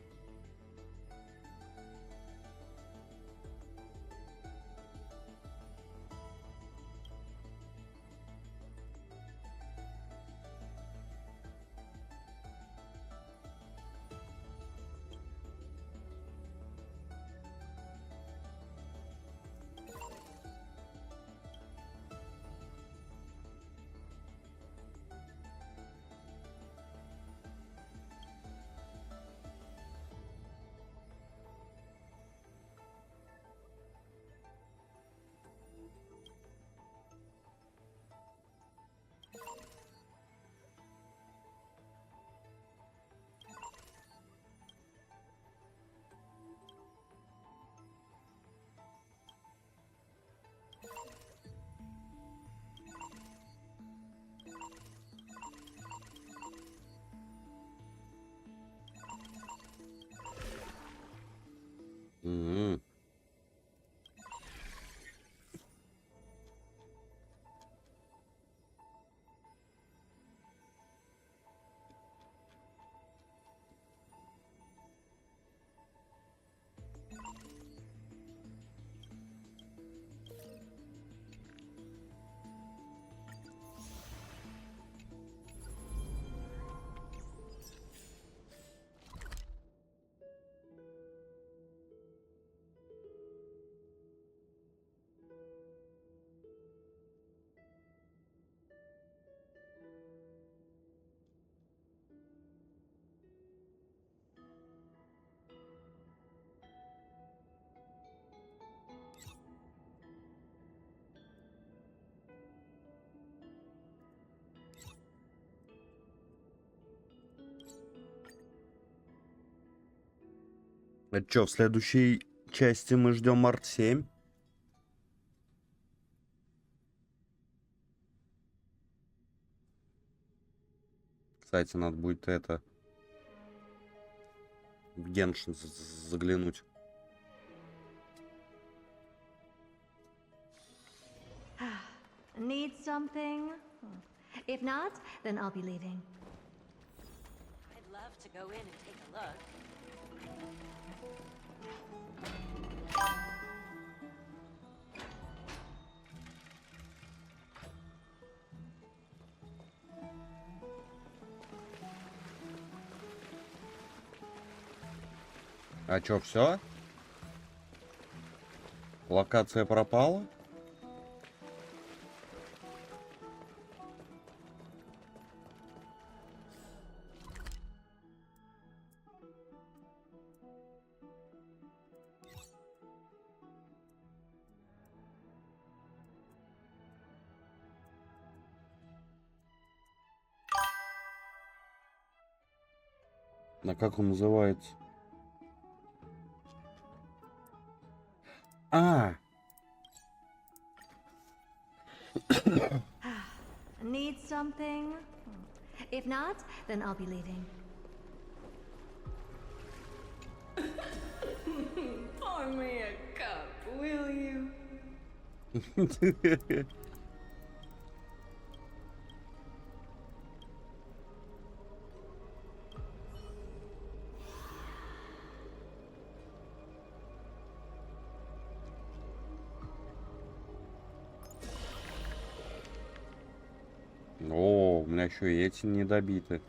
Угу. Это что, в следующей части мы ждем март 7? Кстати, надо будет это в Геншин заглянуть. Need something? If not, then I'll be leaving. I'd love to go in and take a look. А чё, все? Локация пропала? А как он называется? А! Need something? If not, then I'll be leaving. Pour me a cup, will you? О, у меня еще и эти не добиты.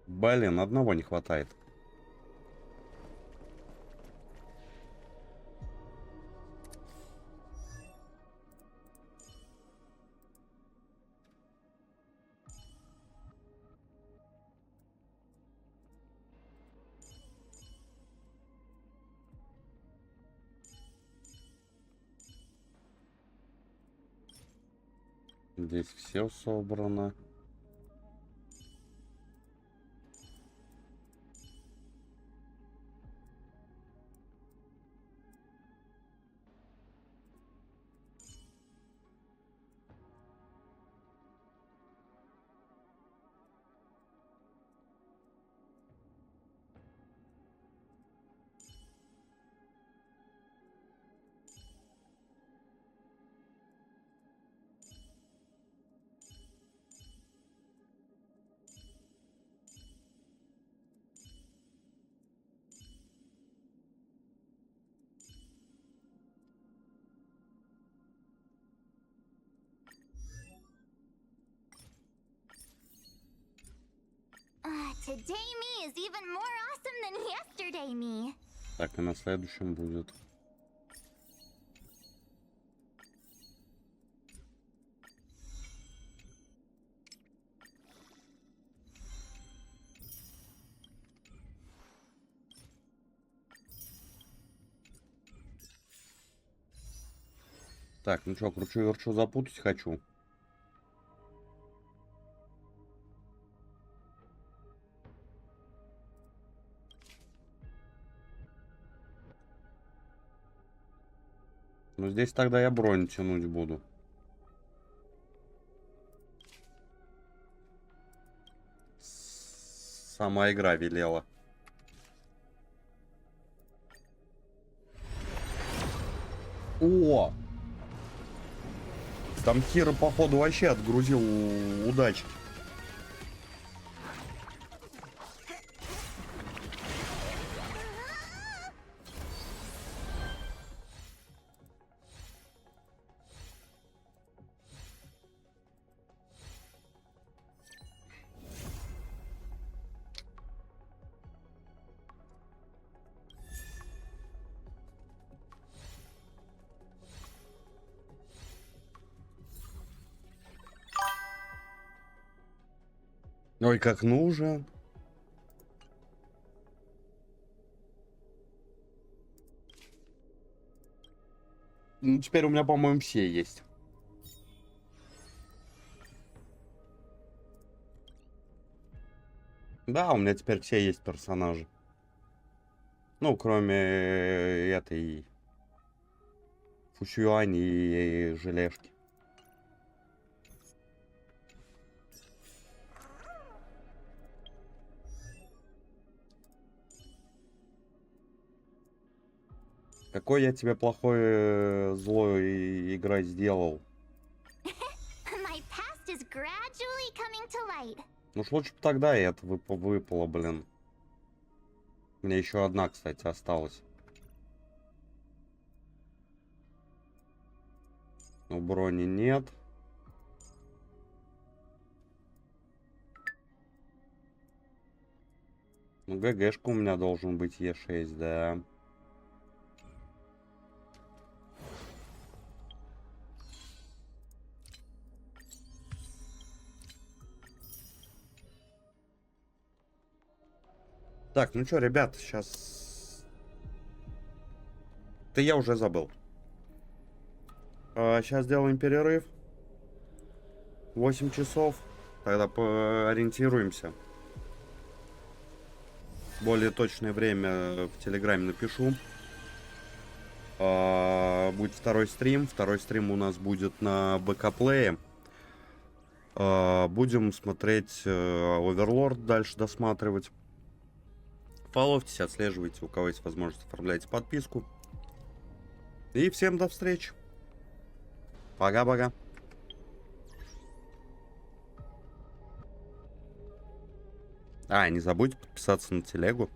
Блин, одного не хватает. Здесь все собрано. Today me is even more awesome than yesterday me. Так, и на следующем будет. Так, ну что, кручу-верчу, запутать хочу. Ну, здесь тогда я бронь тянуть буду. Сама игра велела. О! Там Кира, походу, вообще отгрузил удачи. Ой, как нужен. Ну, теперь у меня, по-моему, все есть. Да, у меня теперь все есть персонажи. Ну, кроме этой Фусюани и Желешки. Какой я тебе плохой злой игра сделал? Ну ж лучше бы тогда и это выпало, блин. Мне еще одна, кстати, осталась. Ну, брони нет. Ну, ГГшка у меня должен быть Е6, да. Так, ну что, ребят, сейчас... Да я уже забыл. Сейчас делаем перерыв. 8 часов. Тогда поориентируемся. Более точное время в телеграме напишу. Будет второй стрим. Второй стрим у нас будет на VKPlay. Будем смотреть Оверлорд, дальше досматривать. Фолловьтесь, отслеживайте, у кого есть возможность, оформляйте подписку. И всем до встречи. Пока-пока. Не забудьте подписаться на телегу.